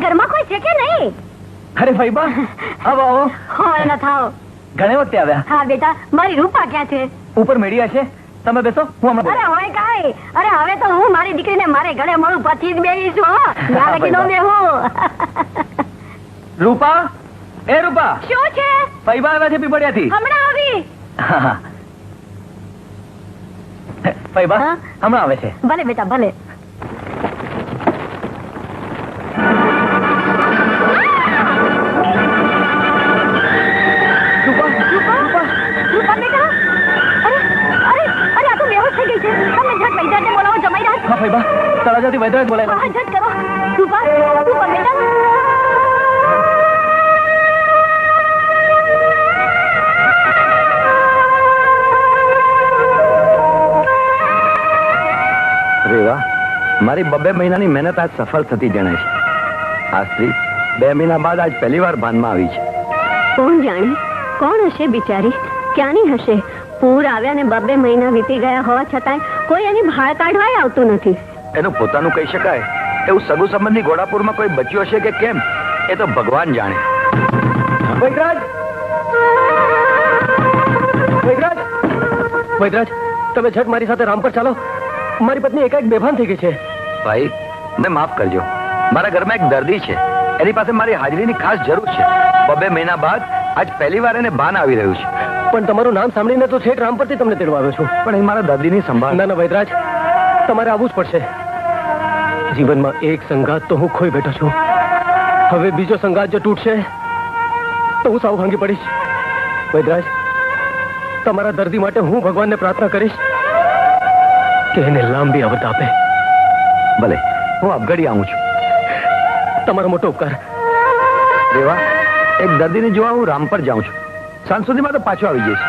ઘરમાં કોઈ છે કે નહીં? અરે ફઈબા, આવો આવો. હોળ ન થાઓ. ઘણી વખતે આવ્યા. હા બેટા, મારી રૂપા ક્યાં છે? ઉપર મેળ્યા છે, તમે બેસો, હું હમણાં. અરે હોય કાઈ. અરે હવે તો હું મારી દીકરીને મારે ઘરે મળું પછી જ બેહીશું. હો ના લગી નો બેહું. રૂપા, એ રૂપા. શું છે? ફઈબા આવ્યા છે પીપળિયાથી. હમણાં આવી. ફઈબા હમણાં આવે છે. ભલે બેટા ભલે. તળાજાથી વૈદ્યરાજ બોલાય. હા જટ કરો. રૂપા રૂપા બેટા. રેવા, મારી 2 મહિનાની મહેનત આજ સફળ થતી જણાય છે. આ સ્ત્રી 2 મહિના બાદ આજ પહેલી વાર ભાનમાં આવી છે. કોણ જાણે કોણ હશે બિચારી, ક્યાંની હશે? પૂર આવ્યા ને 2 મહિના વીતી ગયા હોવા છતાંય કોઈ એની ભાળ કાઢવાય આવતું નથી. એનું પોતાનું કહી શકાય એવું સગું સંબંધી ઘોડાપુરમાં કોઈ બચ્યું હશે કે કેમ, એ તો ભગવાન જાણે. વૈદ્યરાજ, વૈદ્યરાજ, વૈદ્યરાજ, તમે ઝટ મારી સાથે રામ પર ચાલો. મારી પત્ની એકાએક બેભાન થઈ ગઈ છે. ભાઈ, મને માફ કરજો. મારા ઘરમાં એક દર્દી છે, એની પાસે મારી હાજરીની ખાસ જરૂર છે. 2 મહિના બાદ આજ પહેલી વાર એને ભાન આવી રહ્યું છે. પણ તમારું નામ સાંભળીને તો છેક રામ પરથી તમને તેડવા આવ્યો છું. પણ એ મારા દર્દીની સંભાળ. ના ના વૈદ્યરાજ, તમારે આવવું જ પડશે. જીવનમાં એક સંગાત તો હું ખોઈ બેઠો છું. હવે બીજો સંગાત જો તૂટશે તો હું સાવ ભાંગી પડીશ. વૈદ્યરાજ, તમારા દર્દી માટે હું ભગવાનને પ્રાર્થના કરીશ કે એને લાંબી અવધ આપે. ભલે, હું અબગડી આવું છું. તમારો મોટો ઉપકાર. રેવા, એક દર્દીને જોવા હું રામ પર જાઉં છું. સાંજ સુધીમાં તો પાછો આવી જઈશ.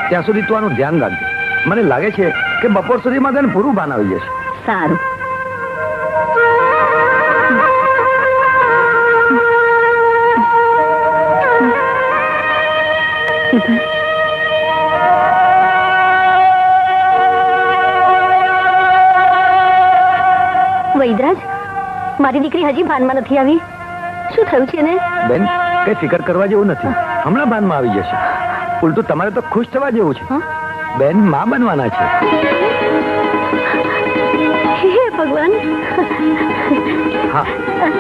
ત્યાં સુધી તું આનું ધ્યાન રાખજે. મને લાગે છે કે બપોર સુધીમાં તેને પૂરું ભાન આવી જશે. સારું. વૈદ્યરાજ, મારી દીકરી હજી ભાનમાં નથી આવી. શું થયું છે એને? બેન, કઈ ફિકર કરવા જેવું નથી. હમણાં ભાનમાં આવી જશે. ઉલટું તમારે તો ખુશ થવા જેવું છે. બેન માં બનવાના છે. હે ભગવાન. હા,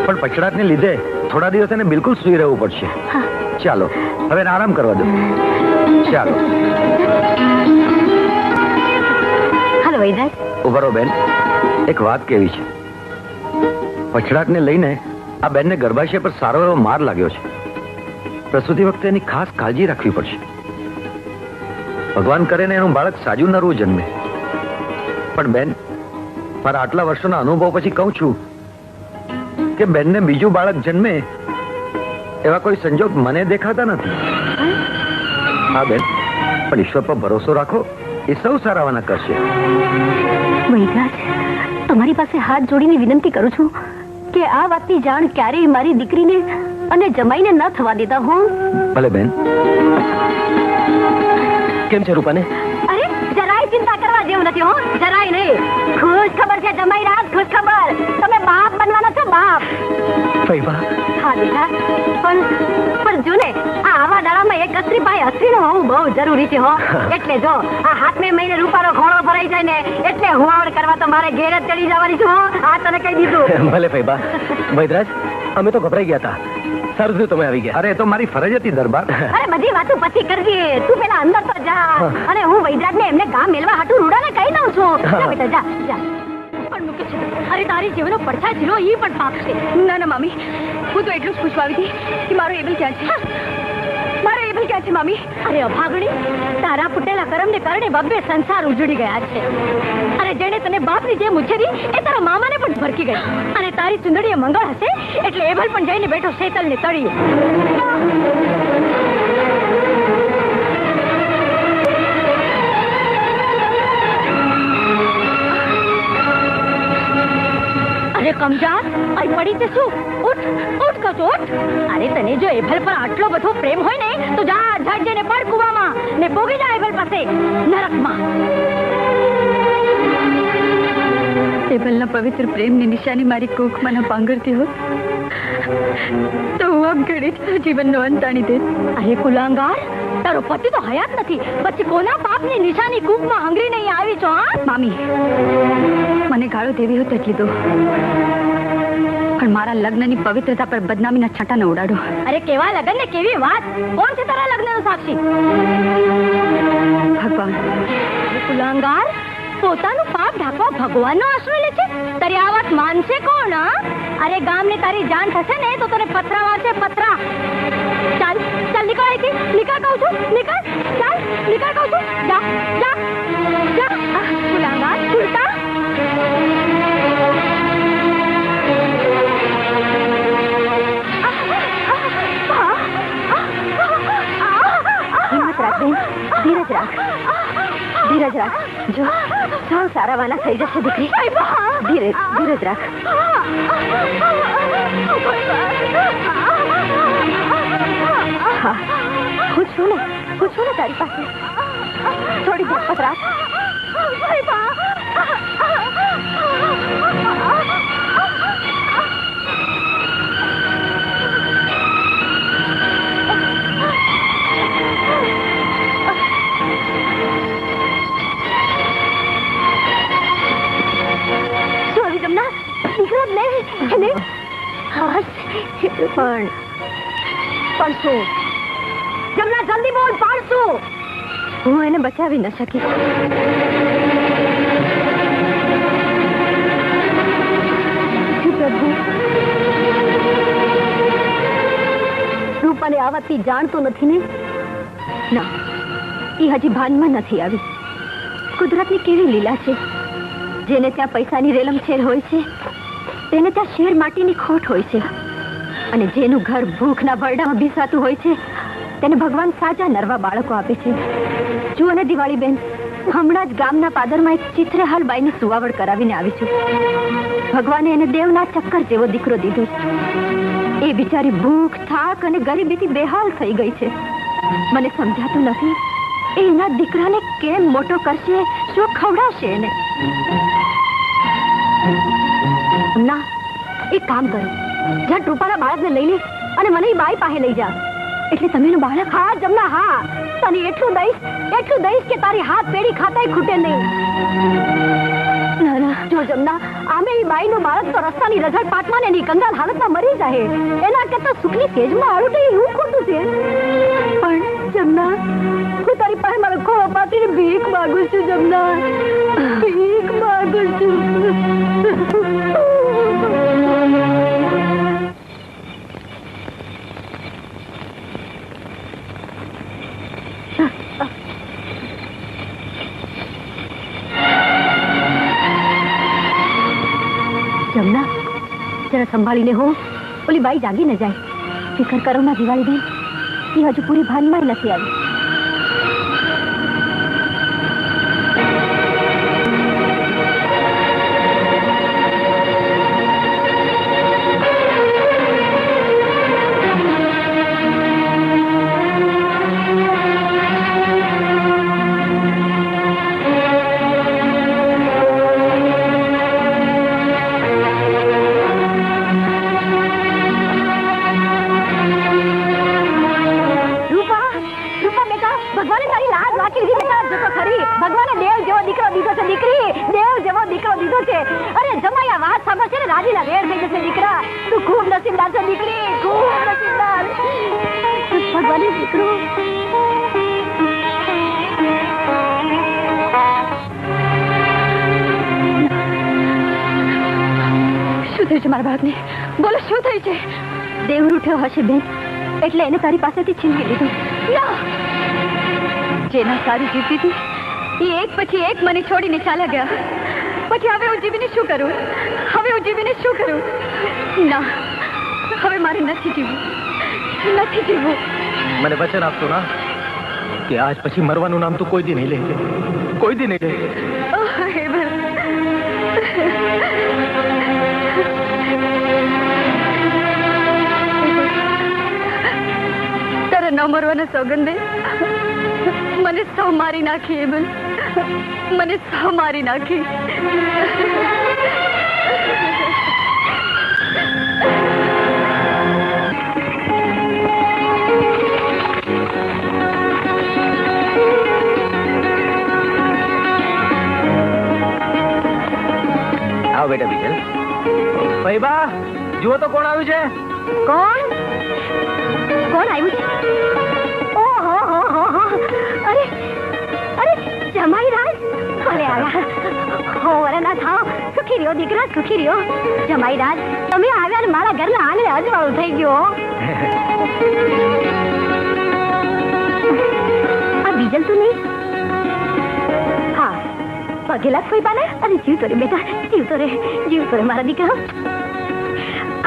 પણ પછડાટને લીધે થોડા દિવસ એને બિલકુલ સૂઈ રહેવું પડશે. ચાલો હવે એને આરામ કરવા દો. ચાલો. હાલો વૈદ્યરાજ. ઉભા રહો બેન, એક વાત કેવી છે. પછડાટને લઈને આ બેનને ગર્ભાશય પર સારો એવો માર લાગ્યો છે. પ્રસૂતિ વખતે એની ખાસ કાળજી રાખવી પડશે. ભગવાન કરે ને એનું બાળક સાજું નરવું જન્મે. પણ બેન, મારા આટલા વર્ષોના અનુભવ પછી કહું છું કે બેનને બીજું બાળક જન્મે એવા કોઈ સંજોગ મને દેખાતા નથી. હા બેન, પણ ઈશ્વર પર ભરોસો રાખો, એ સૌ સારાવાના કરશે. વૈદ્યરાજ, તમારી પાસે હાથ જોડીને વિનંતી કરું છું કે આ વાતની જાણ ક્યારેય મારી દીકરીને અને જમાઈને ન થવા દેતા. હું ભલે બેન. કેમ છે રૂપાને? અરે જરાય ચિંતા કરવા જેવું નથી. હો જરાય નહીં. ખુશ ખબર છે જમાઈ રાત, ખુશ ખબર. તમે બાપ બનવાના છો, બાપ. ફઈબા. હા બેટા, પણ જો ને આવા દાડામાં એક અસ્ત્રીભાઈ અસ્ત્રીનું હોવું બહુ જરૂરી છે. હો એટલે જો આ હાથમે મહિને રૂપારો ઘોડો ભરાઈ જાય ને એટલે હુવાવડ કરવા તો મારે ઘેર જ ચડી જવાની છું. આ તને કહી દીધું. ભલે ફઈબા. વૈદ્યરાજ, અમે તો ગભરાઈ ગયા હતા. સારું થયું તમે આવી ગયા. અરે, એ તો મારી ફરજ હતી દરબાર. અરે બધી વાતો પછી કરજે. તું પેલા અંદર તો જા. અને હું વૈદ્યરાજને એમને ગામ મેલવા હાટુ રૂડાને કહી દઉં છું. જા બેટા, જા જા. પણ મૂકે છે. અરે તારી જીવનો પડછા જીરો ઈ પણ પાપ છે. ના ના મામી, હું તો એટલું જ પૂછવા આવી હતી કે મારો એબલ ક્યાં છે. મારો એબલ ક્યાં છે મામી? અરે અભાગણી, તારા ફૂટેલા કરમને કારણે બબ્બે સંસાર ઉજળી ગયા છે. અરે જેને તને બાપની જેમ ઉછેરી એ તારા મામાને પણ ભરકી ગઈ. અને તારી ચુંદડીએ મંગળ હશે એટલે એબલ પણ જઈને બેઠો શેતલને તળીએ. અરે કમજાર, આઈ પડી તે શું? ઉઠ ઉઠ કચો ઉઠ. અરે તને જો એભલ પર આટલો બધો પ્રેમ હોય ને તો જા ઝટ જઈને પડ કુવામાં ને પોગી જા એભલ પાસે નરકમાં. એભલના પવિત્ર પ્રેમની નિશાની મારી કોખમાં પાંગરતી હોત તો હું આમ ઘડી તારા જીવનનો અંત આણી દે. અરે કુલાંગાર, તારો પતિ તો હયાત નથી, પછી કોના પાપની નિશાની કૂપમાં હંગરી નહીં આવી છો? હા મામી, મને ગાળો દેવી હોય તેટલી દો, પણ મારા લગ્નની પવિત્રતા પર બદનામીના છાંટા ન ઉડાડો. અરે કેવા લગ્ન ને કેવી વાત! કોણ છે તારા લગ્નનો સાક્ષી? ભગવાન. કુલાંગાર, પોતાનું પાપ ઢાંકવા ભગવાનનો આશ્રય લે છે? તારી આ વાત માનશે કોણ? અરે ગામને તારી જાણ થશે ને તો તને પથરા મારશે, પથરા. ચાલ ચાલ, નીકળ અહીંથી, નીકળ કહું છું, નીકળ. ચાલ નીકળ કહું છું, જા જા જા. કુલાંગાર, છૂટતા. હિંમત રાખ બેન, ધીરજ રાખ, ધીરજ રાખ. જો સાવ સારાવાના થઈ જશે દીકરી. ધીરજ ધીરજ રાખ. હા, હું છું ને તારી પાસે. થોડી ઝટપટ રાખ. પણ શું? જમના, જલ્દી બોલ, પણ શું? હું એને બચાવી ન શકી. પ્રભુ, રૂપાને આ વાતની જાણ તો નથી ને? ના, એ હજી ભાનમાં નથી આવી. કુદરતની કેવી લીલા છે! જેને ત્યાં પૈસાની રેલમછેલ હોય છે તેને ત્યાં શેર માટીની ખોટ હોય છે, અને જેનું ઘર ભૂખના ભરડામાં ભીસાતું હોય છે તેને ભગવાન સાજા નરવા બાળકો આપે છે. જુઓ ને દિવાળી બેન, હમણાં જ ગામના પાદરમાં એક ચિત્રહાલ બાઈને સુવાવડ કરાવીને આવી છું. ભગવાને એને દેવના ચક્કર જેવો દીકરો દીધો છે. એ બિચારી ભૂખ, થાક અને ગરીબીથી બેહાલ થઈ ગઈ છે. મને સમજાતું નથી એ એના દીકરાને કેમ મોટો કરશે, શું ખવડાવશે એને? ના, એક કામ કરો, જ્યાં રૂપાના બાળકને લઈ લે અને મને એ બાઈ પાસે લઈ જા. એટલે તમે એનું બાળક? હા જમના, હા. તને એટલું દઈશ કે તારી હાથ પેઢી ખાતાય ખૂટે નહીં. ના ના, જો જમના, આમે એ બાઈનું બાળક તો રસ્તાની રઝળ પાટમાં ને એની કંગાલ હાલતમાં મરી જાય. એના કરતા સુખની સેજમાં આળુટે એવું ખોટું છે. પણ જમના, હું તારી પાસે મારો ખોળો પાથરીને ભીખ માંગુ છું. જમના, ભીખ માંગુ છું. જમના, જરા સંભાળીને હો, ઓલી બાઈ જાગી ન જાય. ફિકર કરો ના દિવાળી બેન, એ હજુ પૂરી ભાનમાં નથી આવી. બોલો, શું થયું છે? દેવ રૂઠ્યો હશે બેન, એટલે એને તારી પાસેથી છીનવી લીધું. જેના સારી જીવતી હતી એ એક પછી એક મને છોડીને ચાલ્યા ગયા. પછી હવે હું જીવીને શું કરું? ના, હવે મારે નથી જીવવું. મને વચન આપતો ના કે આજ પછી મરવાનું નામ તું કોઈ દી નહીં લે. તારા ન મરવાના સોગંદે મને સૌ મારી નાખી. હેમલ, મને સૌ મારી નાખી. જુઓ તો કોણ આવ્યું છે. કોણ કોણ આવ્યું છે? ઓહો હો હો હો. અરે અરે જમાઈ રાજ ભલે આવ્યા. હો અરે ના થાઓ, સુખી રહ્યો દીકરા, સુખી રહ્યો. જમાઈ રાજ તમે આવ્યા ને મારા ઘરના આંગણે અજવાળું થઈ ગયો. આ બીજલ તું નહીં? હા પગે લાગ કોઈ બાને. અરે જીવતો રે બેટા, જીવતો રે મારા દીકરા.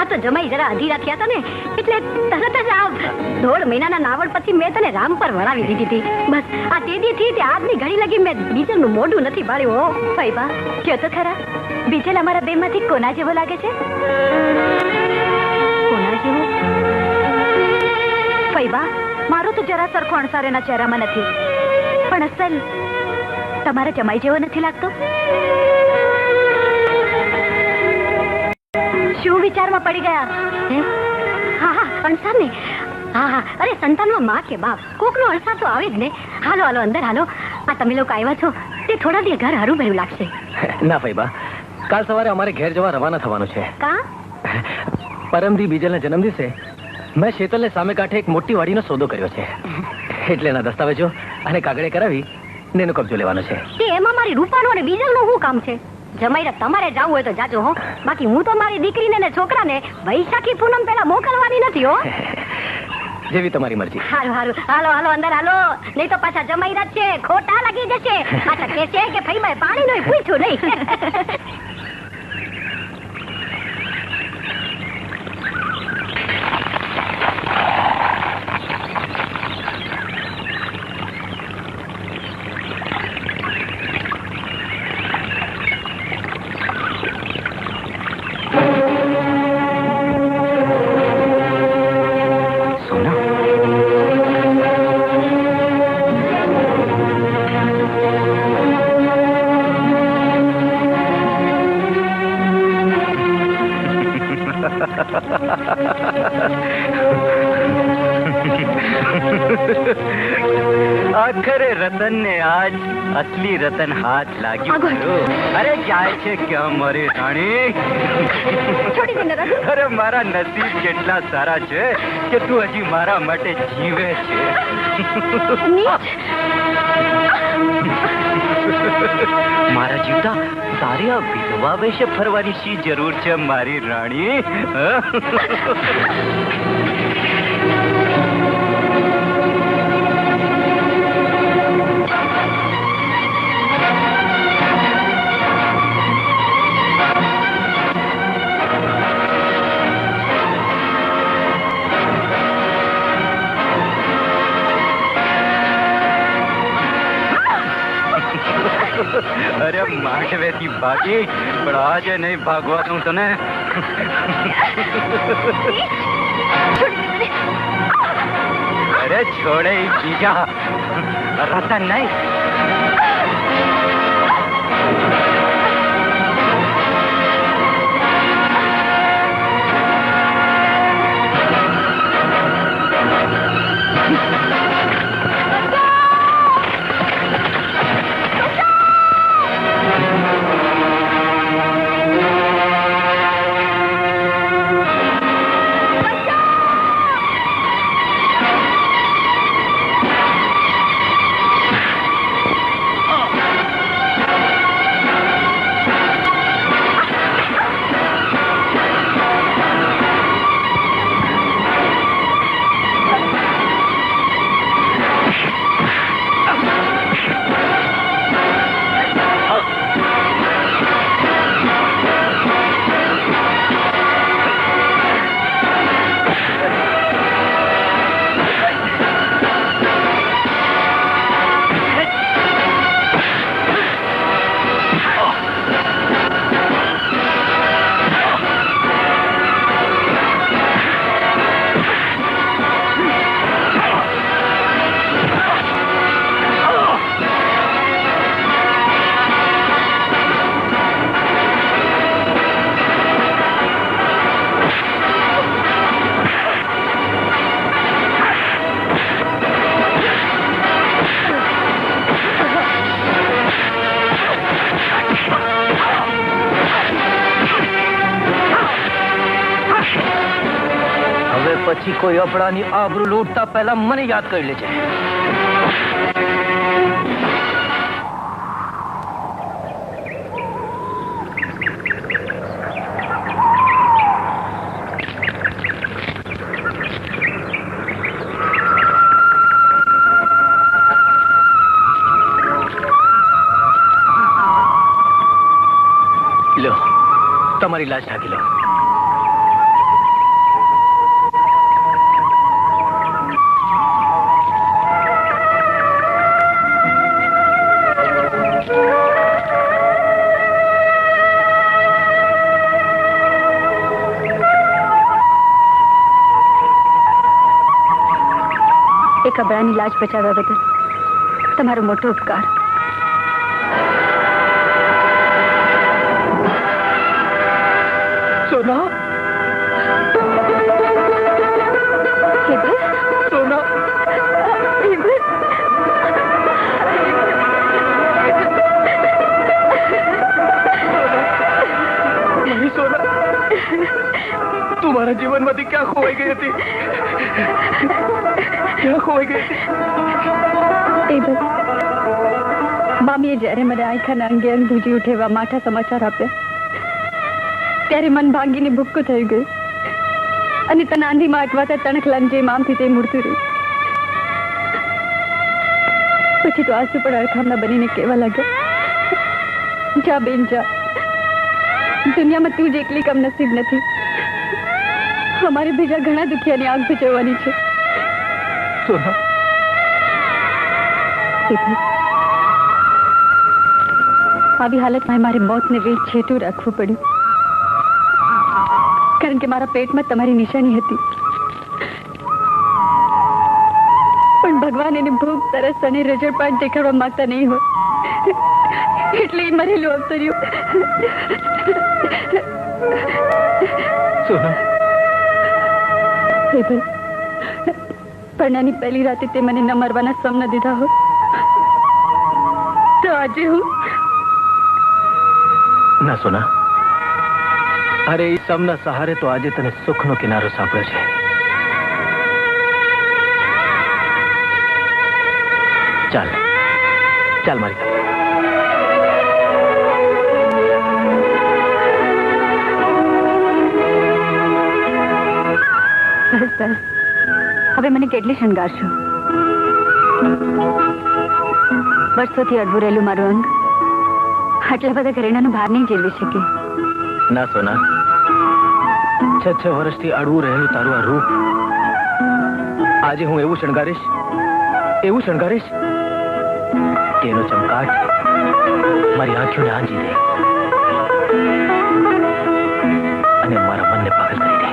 આ તો જમાઈ જરા અધીરા થયા હતા ને એટલે તરત જ આ 1.5 મહિનાના નાવડ પછી મેં તને રામ પર વળાવી દીધી હતી. બસ આ તેદી થી તે આજની ઘડી લગી મેં બીજલનું મોઢું નથી બાળ્યું. હો ફઈબા કયો તો ખરા, બીજલ અમારા બે માંથી કોના જેવો લાગે છે? કોના જેવો? ફઈબા મારો તો જરા સરખો અણસાર એના ચહેરામાં નથી, પણ અસલ તમારા જમાઈ જેવો નથી લાગતો? શું વિચારમાં પડી ગયા? હા હા અણસાર ને. હા હા અરે સંતાનમાં માં કે બાપ કોકનો અણસાર તો આવે જ ને. હાલો હાલો અંદર હાલો. આ તમે લોકો આવ્યા છો તે થોડા દિવસ ઘર હરું ભર્યું લાગશે. ના ફઈબા, કાલ સવારે અમારે ઘેર જવા રવાના થવાનું છે. કા? પરમદી બીજલના જન્મદિવસે મેં શેતલને સામે કાંઠે એક મોટી વાડીનો સોદો કર્યો છે, એટલે એના દસ્તાવેજો અને કાગળે કરાવી ને એનો કબજો લેવાનો છે. તે એમાં મારી રૂપાનું અને બીજલનું શું કામ છે? જમાઈરા તમારે જાવું હોય તો જાજો હો, બાકી હું તો મારી દીકરીને ને છોકરાને વૈશાખી પૂનમ પહેલા મોકલવાની નથી હો. જેવી તમારી મરજી. હારું હારું હાલો હાલો અંદર હાલો, નહીં તો પાછા જમાઈરા જ છે, ખોટા લાગી જશે. પાછા કે છે કે ફઈબાએ પાણીનું પૂછ્યું નહીં. આખરે રતન ને આજ અસલી રતન હાથ લાગ્યું. અરે જાય છે ક્યાં મારી રાણી? અરે મારા નસીબ કેટલા સારા છે કે તું હજી મારા માટે જીવે છે. મારા જીવતા તારી આ વિધવા વેશે ફરવાની શી જરૂર છે મારી રાણી? અરે માંડવેથી ભાગી, પણ આજે નહીં ભાગવા દઉં તને. અરે છોડે બીજા રતન નહીં. પછી કોઈ અપડાની આબરૂ લૂંટતા પહેલા મને યાદ કરી લેજે. લો, તમારી લાશ ઢાંકી લો. એક અબળાની લાજ બચાવ્યા બદલ તમારો મોટો ઉપકાર. સોના, હેબલ, સોના, હેબલ. મારી સોના, તું મારા જીવનમાંથી ક્યાં ખોવાઈ ગઈ હતી? ક્યાં ખોવાઈ ગઈ હતી? હેબલ, મામીએ જ્યારે મને આંખાના અંગે અંગ ધ્રુજી ઉઠે એવા માઠા સમાચાર આપ્યા ત્યારે મન ભાંગીને ભૂક્કું થઈ ગયું અને તને આંધીમાં અટવાતા તણખલાને જેમ આમથી તેમ ઉડતું રહ્યું. પછી તો આંસુ પણ અડખામણા બનીને કહેવા લાગ્યો, જા બેન જા, દુનિયામાં તું જ એકલી કમ નસીબ નથી. અમારે બીજા ઘણા દુખિયાની આગ ભજવવાની છે. સોના, આવી હાલતમાં મારે મોતને વેચ છેટું રાખવું પડ્યું કારણ કે મારા પેટમાં તમારી નિશાની હતી. પણ ભગવાન એને ભૂખ, તરસ અને રજળપાટ દેખાડવા માંગતા નહીં હોય એટલે એ મરેલું અવતર્યું. સોના, હેબલ, પરણાની પહેલી રાતે તે મને ન મરવાના સમ ન દીધા હોય તો આજે હું ના સોના, અરે એ સમના સહારે તો આજે તને સુખનો કિનારો સાંપડ્યો છે. ચાલ ચાલ મારી સાથે. બસ બસ, હવે મને કેટલી શણગારશો? વર્ષોથી અડવું રહેલું મારું અંગ આટલા બધા ઘરેણાનો ભાર નહીં ઝીલવી શકે. ના સોના, 6 વર્ષથી અડવું રહેલું તારું આ રૂપ આજે હું એવું શણગારીશ કે એનો ચમકાટ મારી આંખોને આંજી દે અને મારા મનને પાગલ કરી દે.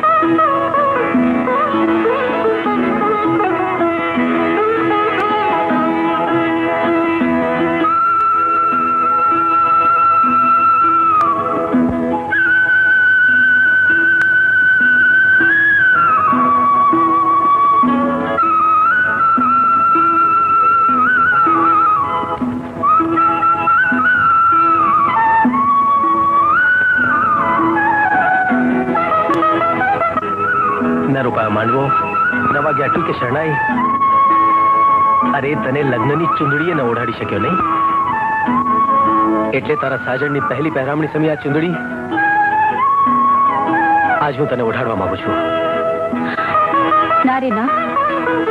માંડવો, નવા ગ્યાટુ કે શરણાઈ, અરે તને લગ્નની ચુંદડીએ ન ઓઢાડી શક્યો નહીં એટલે તારા સાજણની પહેલી પહેરામણી સમયે આ ચુંદડી આજ હું તને ઓઢાડવા માંગુ છું. ના રે ના,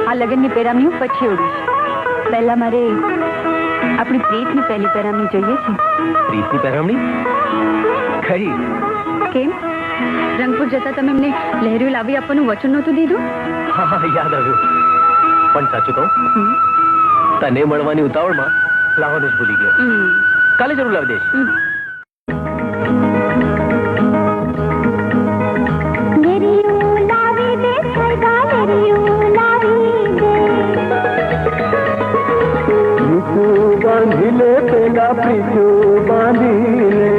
આ લગ્નની પહેરામણી હું પછી ઓઢીશ. પહેલા મારે આપણી પ્રીતની પહેલી પહેરામણી જોઈએ છે. પ્રીતની પહેરામણી? કઈ? કેમ, રંગપુર જતા તમે એમને લહેરિયું લાવી આપવાનું વચન નહોતું દીધું? હા, યાદ આવ્યું. પણ સાચું કહું, તને મળવાની ઉતાવળમાં લાવવાનું જ ભૂલી ગયો. કાલે જરૂર લાવી દઈશ. બાંધી લે પેલા પ્રીતું બાંધી લે.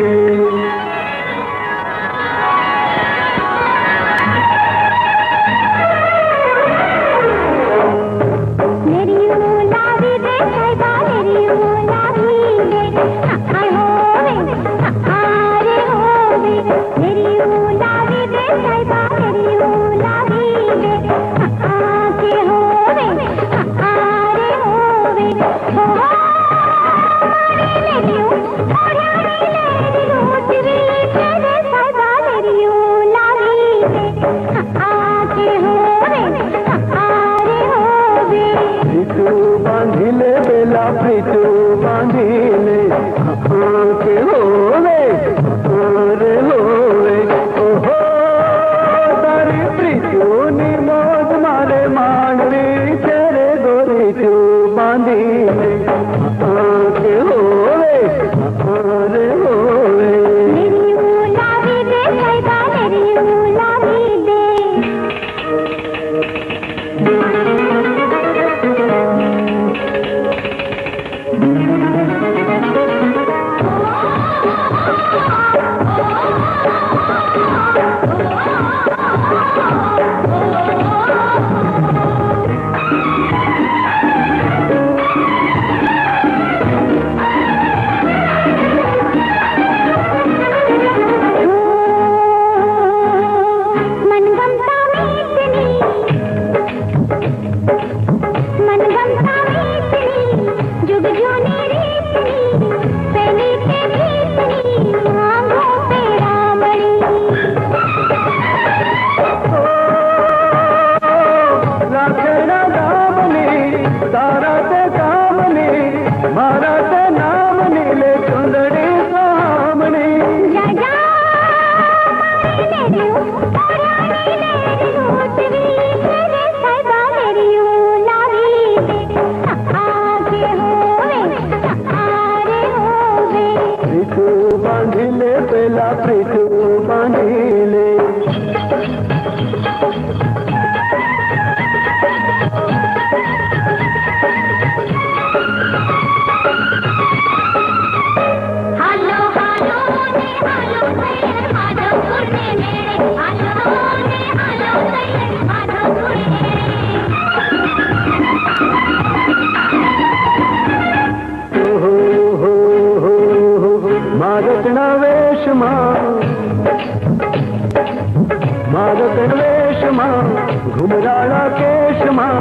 घुमराड़ा केश मां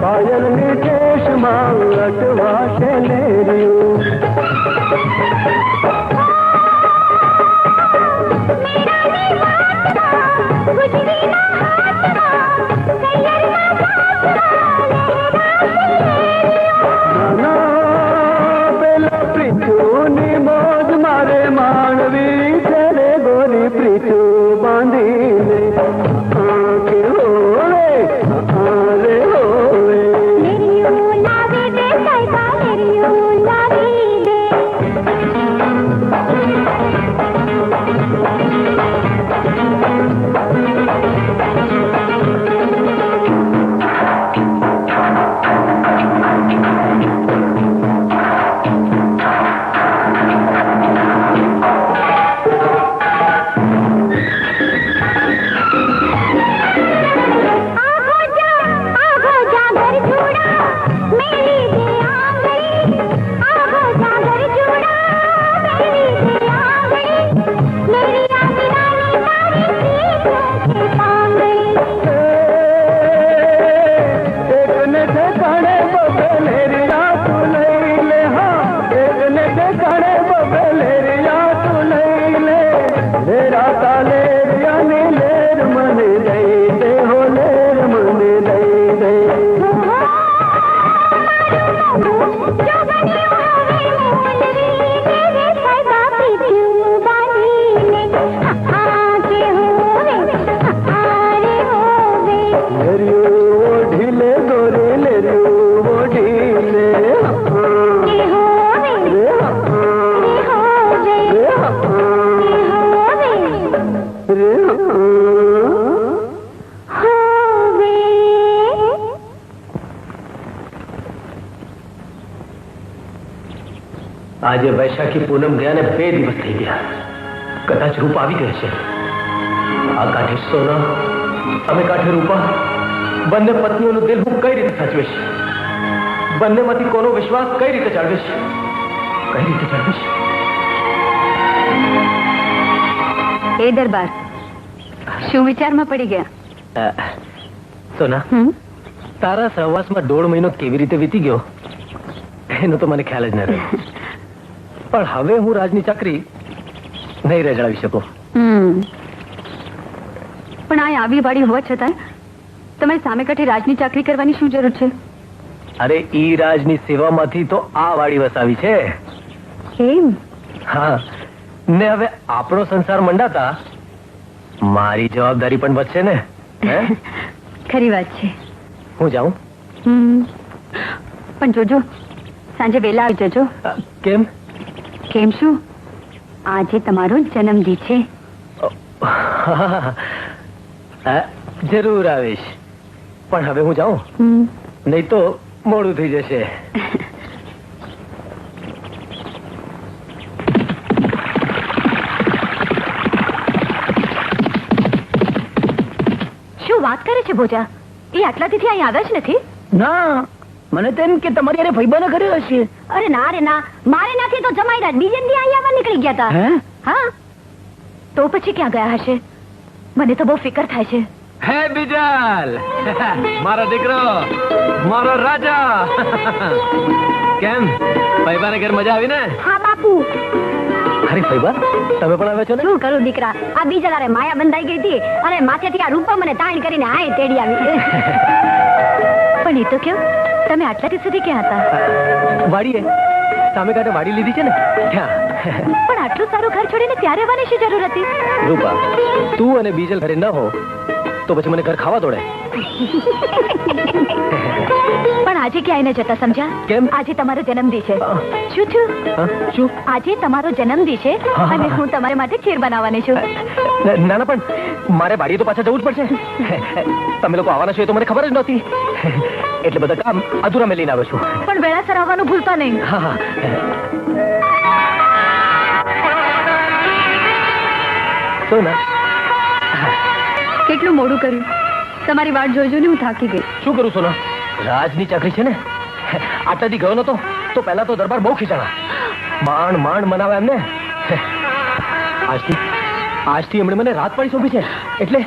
पायल निकेश मां अटवा से ले रियो नाना बेला प्रीतु नी मौज मारे मानवी तेरे गोरी प्रीतु बांधी ले आज वैशाखी पूनम गया ने 2 દિવસ થઈ ગયા કદાચ રૂપ આવી ગઈ છે આ કાઠે સોના અમે કાઠે રૂપા બંને પત્નીઓનું દિલ હું કઈ રીતે સાચવીશ બંનેમાંથી કોનો વિશ્વાસ કઈ રીતે જાળવીશ એ દરબાર શું વિચારમાં પડી ગયા સોના તારા સહવાસમાં 1.5 મહિનો કેવી રીતે વીતી ગયો એનો તો મને ખ્યાલ જ ન રહ્યો પણ હવે હું રાજની ચાકરી નહીં રજડાવી શકું પણ આ આવી વાળી હોવા છતાં તમારે સામે કાંઠે રાજની ચાકરી કરવાની શું જરૂર છે અરે ઈ રાજની સેવામાંથી તો આ વાડી વસાવી છે એમ હા ને હવે આપણો સંસાર મંડાતા મારી જવાબદારી પણ વધશે ને ખરી વાત છે હું જાઉં પણ જોજો સાંજે વહેલા આવી જજો કેમ કેમ શું આજે તમારો જન્મદિન છે જરૂર આવીશ પણ હવે હું જાઉં નહીં તો મોડું થઈ જશે શું શું વાત કરે છે ભોજા? એ આટલાથી અહીં આવ્યા જ નથી. ના, મને તેમ કે તમારી અરે ભાઈબાને કર્યો હશે. અરે ના રે ના, મારે નથી તો જમાઈરા બીજે દી અહીં આવવા નીકળી ગયા હતા. હે? હા, તો પછી ક્યાં ગયા હશે? મને તો બહુ ફિકર થાય છે. હે બીજલ, મારો દીકરો, મારો રાજા. કેમ ભાઈબાને ઘર મજા આવી ને? હા બાપુ. અરે ભાઈબા, તમે પણ આવ્યા છો ને? શું કરું દીકરા, આ બીજા તારે માયા બંધાઈ ગઈ હતી અને માથેથી આ રૂપા મને તાણ કરીને આય તેડી આવી. પણ એ તો કેવું, તમે આટલા દિવસ સુધી ક્યાં હતા? વાડીએ સામે કાંઠે વાડી લીધી છે ને ત્યાં. પણ આટલું સારું ઘર છોડીને ત્યારે આવવાની શી જરૂર હતી? રૂપા, તું અને બીજલ ઘરે ન હો તો પછી મને ઘર ખાવા દોડે. પણ આજે ક્યાંય ન જતા, સમજ્યા? કેમ? આજે તમારો જન્મદિન છે. શું થયું? હા, શું? આજે તમારો જન્મદિન છે અને હું તમારા માટે ખીર બનાવવાની છું. ના ના, પણ મારે વાડીએ તો પાછા જવું જ પડશે. તમે લોકો આવવાના છો એ તો મને ખબર જ નહોતી, એટલે બધા કામ અધૂરા મેં લઈને આવ્યો છું. પણ વેળાસર આવવાનું ભૂલતા નહીં. હા હા. સોના, કેટલું મોડું કર્યું, તમારી વાટ જોઈ જોઈને હું થાકી ગઈ. શું કરું સોના? રાજની ચાકરી છે ને, આટલાથી ગયો નતો તો પહેલા તો દરબાર બહુ ખીચાણા, માંડ માંડ મનાવે એમને. આજથી એમણે મને રાત પાડી સોંપી છે, એટલે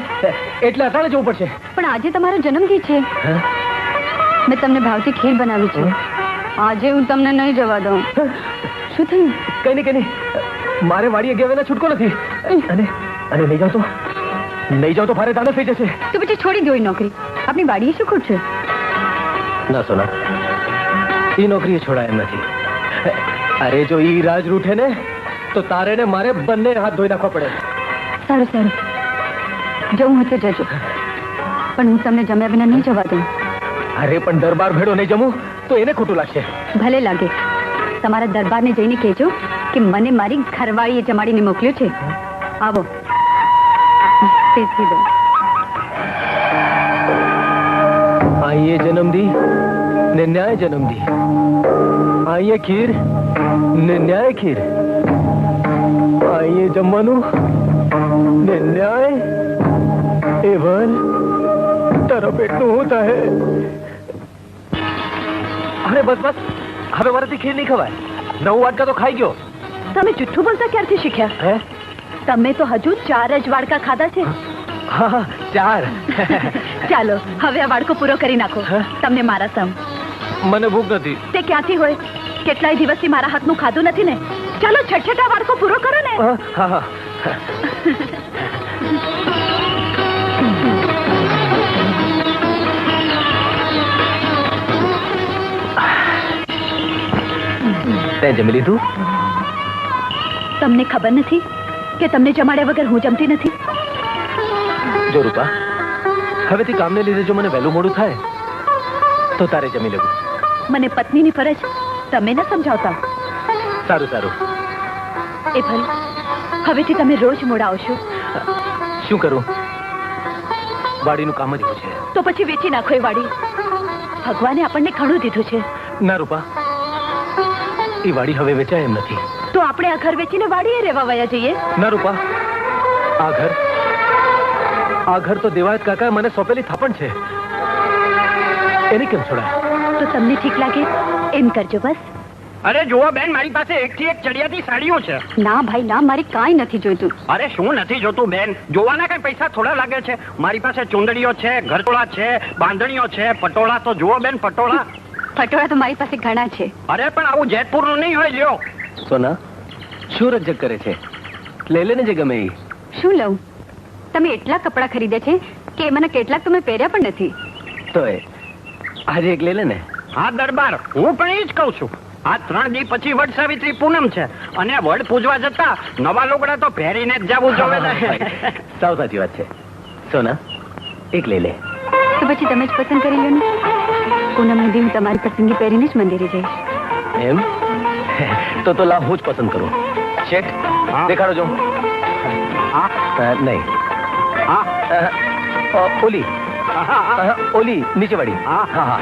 અટાણે જવું પડશે. પણ આજે તમારો જન્મદિન છે, હે? મેં તમને ભાવથી ખીર બનાવી છે. આજે હું તમને નહીં જવા દઉં. શું થયું? કઈ નહીં, મારે વાડીએ ગયા વિના છૂટકો નથી. અને નહીં જાવ તો ભારે દાને થઈ જશે. તો પછી છોડી દો એ નોકરી. આપણી વાડીએ શું ખોટ છે? ના સોના, એ નોકરી છોડાય એમ નથી. અરે જો ઈ રાજ રૂઠે ને તો તારે ને મારે બંને હાથ ધોઈ નાખવા પડે. સારું સારું, જવું હોય તો જજો, પણ હું તમને જમ્યા વિના નહીં જવા દઉં. અરે પણ દરબાર ભેડો નહીં જમું તો એને ખોટું લાગશે. ભલે લાગે, તમારા દરબારને જઈને કહેજો કે મને મારી ઘરવાળીએ જમાડીને મોકલ્યો છે. આવો, બેસી દો. આઈએ જન્મદી ને ન્યાય જન્મદી, આઈએ ખીર ને ન્યાય ખીર, આઈએ જમવાનું ને ન્યાય. એ ભલ તારા પેટનું હું થાય. અરે બસ બસ, હવે મારાથી ખીર નહીં ખવાય. 9 વાટકા તો ખાઈ ગયો. તમે જુઠ્ઠું બોલતા ક્યારથી શીખ્યા? હે? તમે તો હજુ 4 જ વાડકા ખાધા છે. હા 4. ચાલો હવે આ વાડકો પૂરો કરી નાખો. હે? તમને મારા સમ. મને ભૂખ નથી. તે ક્યાંથી હોય? કેટલાય દિવસથી મારા હાથનું ખાધું નથી ને. ચાલો છટછટા વાડકો પૂરો કરો ને. હા હા. તે જમી લીધું? તમને ખબર નથી કે તમને જમાડ્યા વગર હું જમતી નથી? જો રૂપા, હવેથી કામને લીધે જો મને વહેલું મોડું થાય તો તારે જમી લેવું. મને પત્નીની ફરજ તમે ન સમજાવતા. સારું સારું. એ ભલે, હવેથી તમે રોજ મોડા આવશો. શું કરું, વાડીનું કામ જ એવું છે. તો પછી વેચી નાખો એ વાડી. ભગવાને આપણને ઘણું દીધું છે. ના રૂપા, એ વાડી હવે વેચાય એમ નથી. તો આપણે આ ઘર વેચીને વાડીએ રહેવા વયા જઈએ. ના રૂપા, આ ઘર તો દેવાયત કાકા મને સોંપેલી થાપણ છે, એને કેમ છોડાય? તો તમને ઠીક લાગે એમ કરજો બસ. અરે જુઓ બેન, મારી પાસે એકથી એક ચડિયાતી સાડીઓ છે. ના ભાઈ ના, મારે કાંઈ નથી જોઈતું. અરે શું નથી જોતું બેન? જોવાના કઈ પૈસા થોડા લાગે છે? મારી પાસે ચુંદડીઓ છે, ઘરટોળા છે, બાંધણીઓ છે, પટોળા તો જુઓ બેન, પટોળા. પટોળા તો મારી પાસે ઘણા છે. અરે પણ આવું જેતપુર નું નહીં હોય. લ્યો. સોના, શું રજક કરે છે? લઈ લે ને જે ગમે એ. શું લઉં? તમે એટલા કપડાં ખરીદે છે કે મને કેટલાક તમે પહેર્યા પણ નથી. તો આજે એક લઈ લે ને. હા દરબાર, હું પણ એ જ કઉ છું. આ 3 દી પછી વડ સાવિત્રી પૂનમ છે અને વડ પૂજવા જતા નવા લુગડા તો પહેરીને જ જવું જોવે ને. સાવ સાચી વાત છે. સોના, એક લઈ લે. તો પછી તમે જ પસંદ કરી લો ને. પૂનમને દી હું તમારી પસંદગી પહેરીને જ મંદિરે જઈશ. એમ? તો લાવ, હું જ પસંદ કરું. શેઠ, દેખાડો જો. નહીં, ઓલી ઓલી નીચે વાળી. હા હા.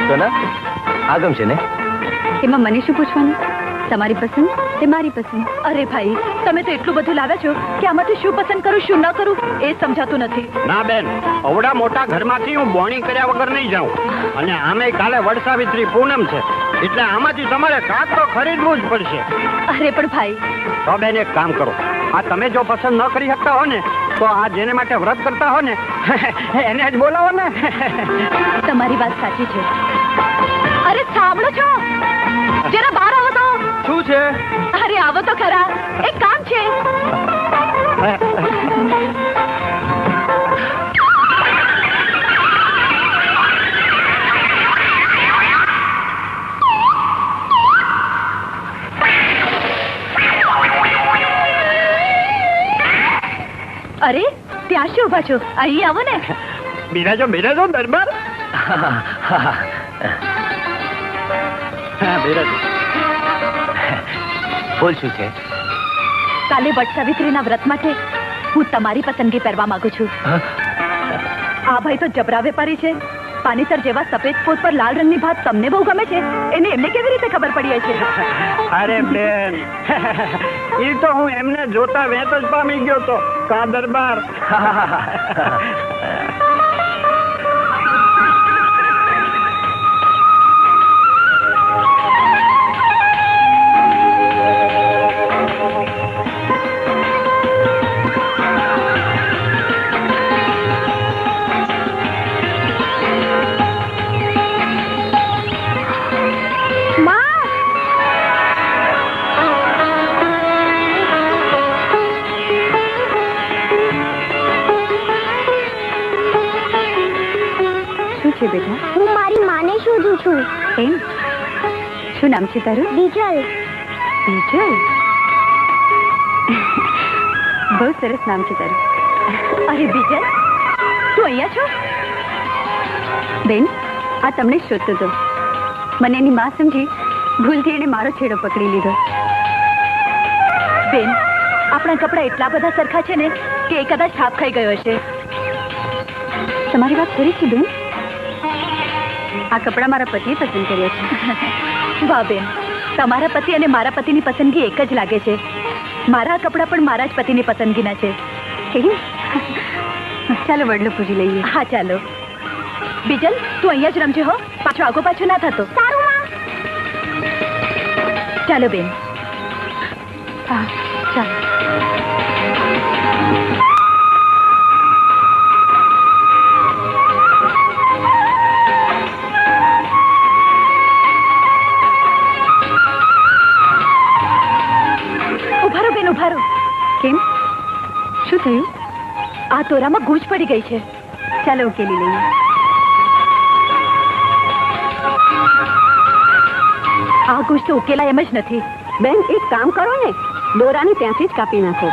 સોના, આ ગમશે ને? એમાં મને શું પૂછવાનું? તમારી પસંદ તે મારી પસંદ. અરે ભાઈ, તમે તો એટલું બધું લાવ્યા છો કે આમાંથી શું પસંદ કરું શું ન કરું એ જ સમજાતું નથી. ના બેન, અવડા મોટા ઘરમાંથી હું બોણી કર્યા વગર નહીં જાઉં. અને આમે કાલે વડસાવિત્રી પૂનમ છે, એટલે આમાંથી તમારે કાંક તો ખરીદવું જ પડશે. અરે પણ ભાઈ, તો બેન એક કામ કરો, આ તમે જો પસંદ ન કરી શકતા હો ને તો આ જેને માટે વ્રત કરતા હો ને એને જ બોલાવો ને. તમારી વાત સાચી છે. અરે સાંભળો છો, જરા બહાર આવો તો. શું છે? અરે આવો તો ખરા, એક કામ છે. અરે ત્યાં શું ઉભા છો? અહીં આવો ને. બિરાજો બિરાજો દરબાર. હા બિરાજો. બોલ શું છે? કાલે વટસાવિત્રીના વ્રત માટે હું તમારી પસંદગી પહેરવા માંગુ છું. આ ભાઈ તો જબરા વેપારી છે. પાણીસર જેવા સફેદ પોત પર લાલ રંગની ભાત તમને બહુ ગમે છે, એને એમને કેવી રીતે ખબર પડી છે? અરે બેન, એ તો હું એમને જોતા વેત જ પામી ગયો તો. કા દરબાર. બેટા, હું મારી માને શોધું છું. એમ? શું નામ છે તારું? બીજલ. બીજલ? બહુ સરસ નામ છે તારું. અરે બીજલ, તું અહીંયા છો? બેન, આ તમને જ શોધતો હતો. મને એની માં સમજી ભૂલથી એને મારો છેડો પકડી લીધો. બેન, આપણા કપડા એટલા બધા સરખા છે ને કે એ કદાચ છાપ ખાઈ ગયો હશે. તમારી વાત ખરી છે બેન. આ કપડા મારા પતિએ પસંદ કર્યા છે. વાહ બેન, તમારા પતિ અને મારા પતિની પસંદગી એક જ લાગે છે. મારા કપડા પણ મારા જ પતિની પસંદગીના છે. ચાલો વડલો પૂજી લઈએ. હા ચાલો. બીજલ, તું અહીંયા જ રમજે હો, પાછો આગો પાછો ના થતો. સારું માં. ચાલો બેન. હા ચાલો. કેમ, શું થયું? આ તોરામાં ગૂંચ પડી ગઈ છે. ચાલો ઉકેલી લઈએ. આ ગૂંચ તો ઉકેલાય એમ જ નથી. બેન, એક કામ કરો ને, દોરાને ત્યાંથી જ કાપી નાખો.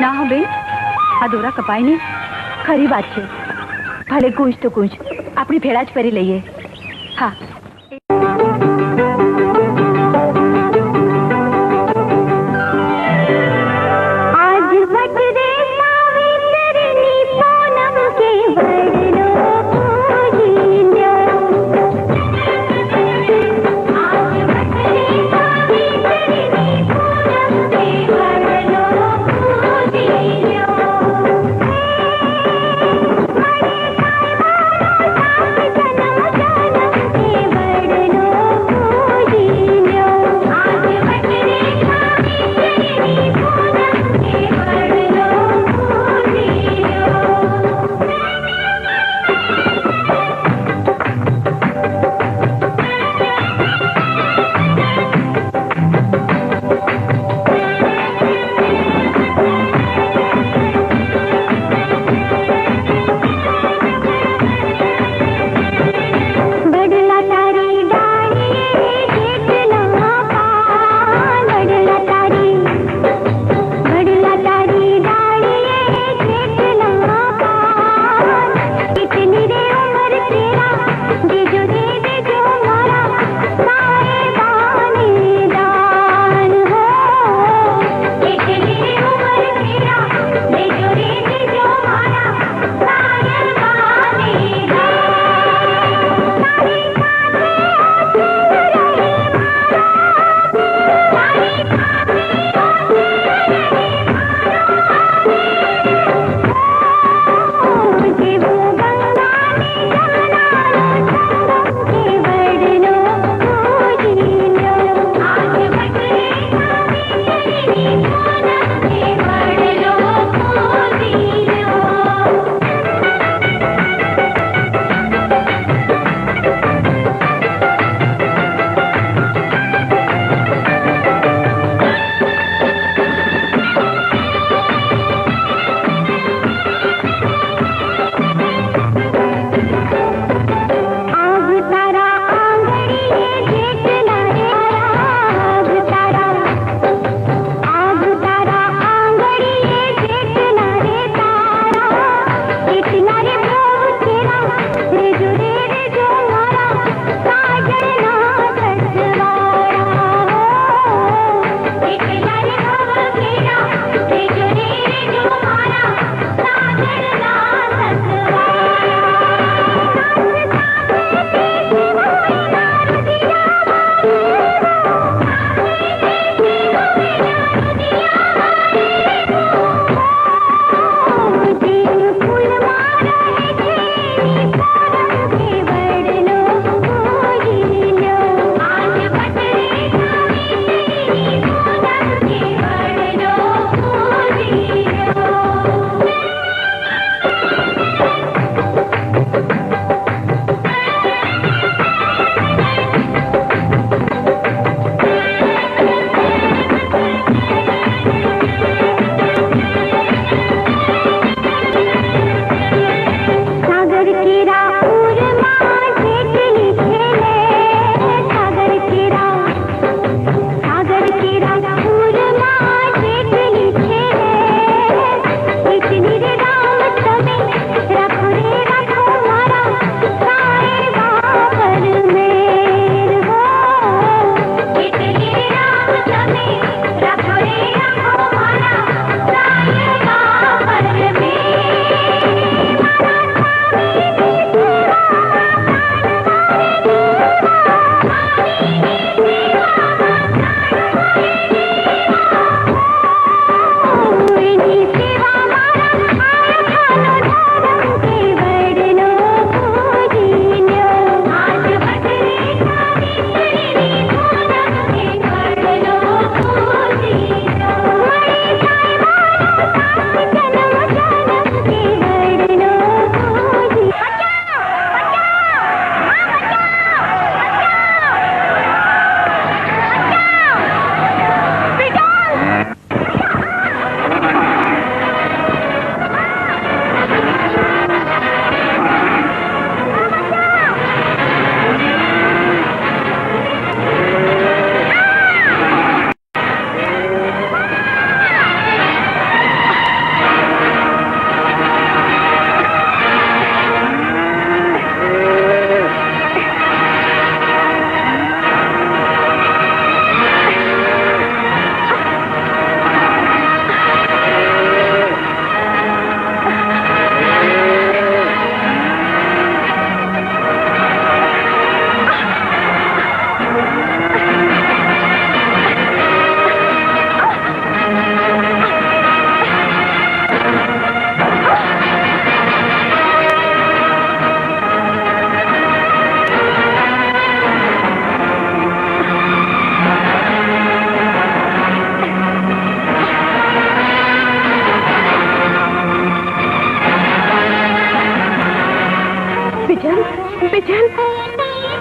ના હા બેન, આ દોરા કપાય નહીં. ખરી વાત છે. ભલે ગૂંચ તો ગૂંચ, આપણી ભેળા જ પહેરી લઈએ. હા. જન્મ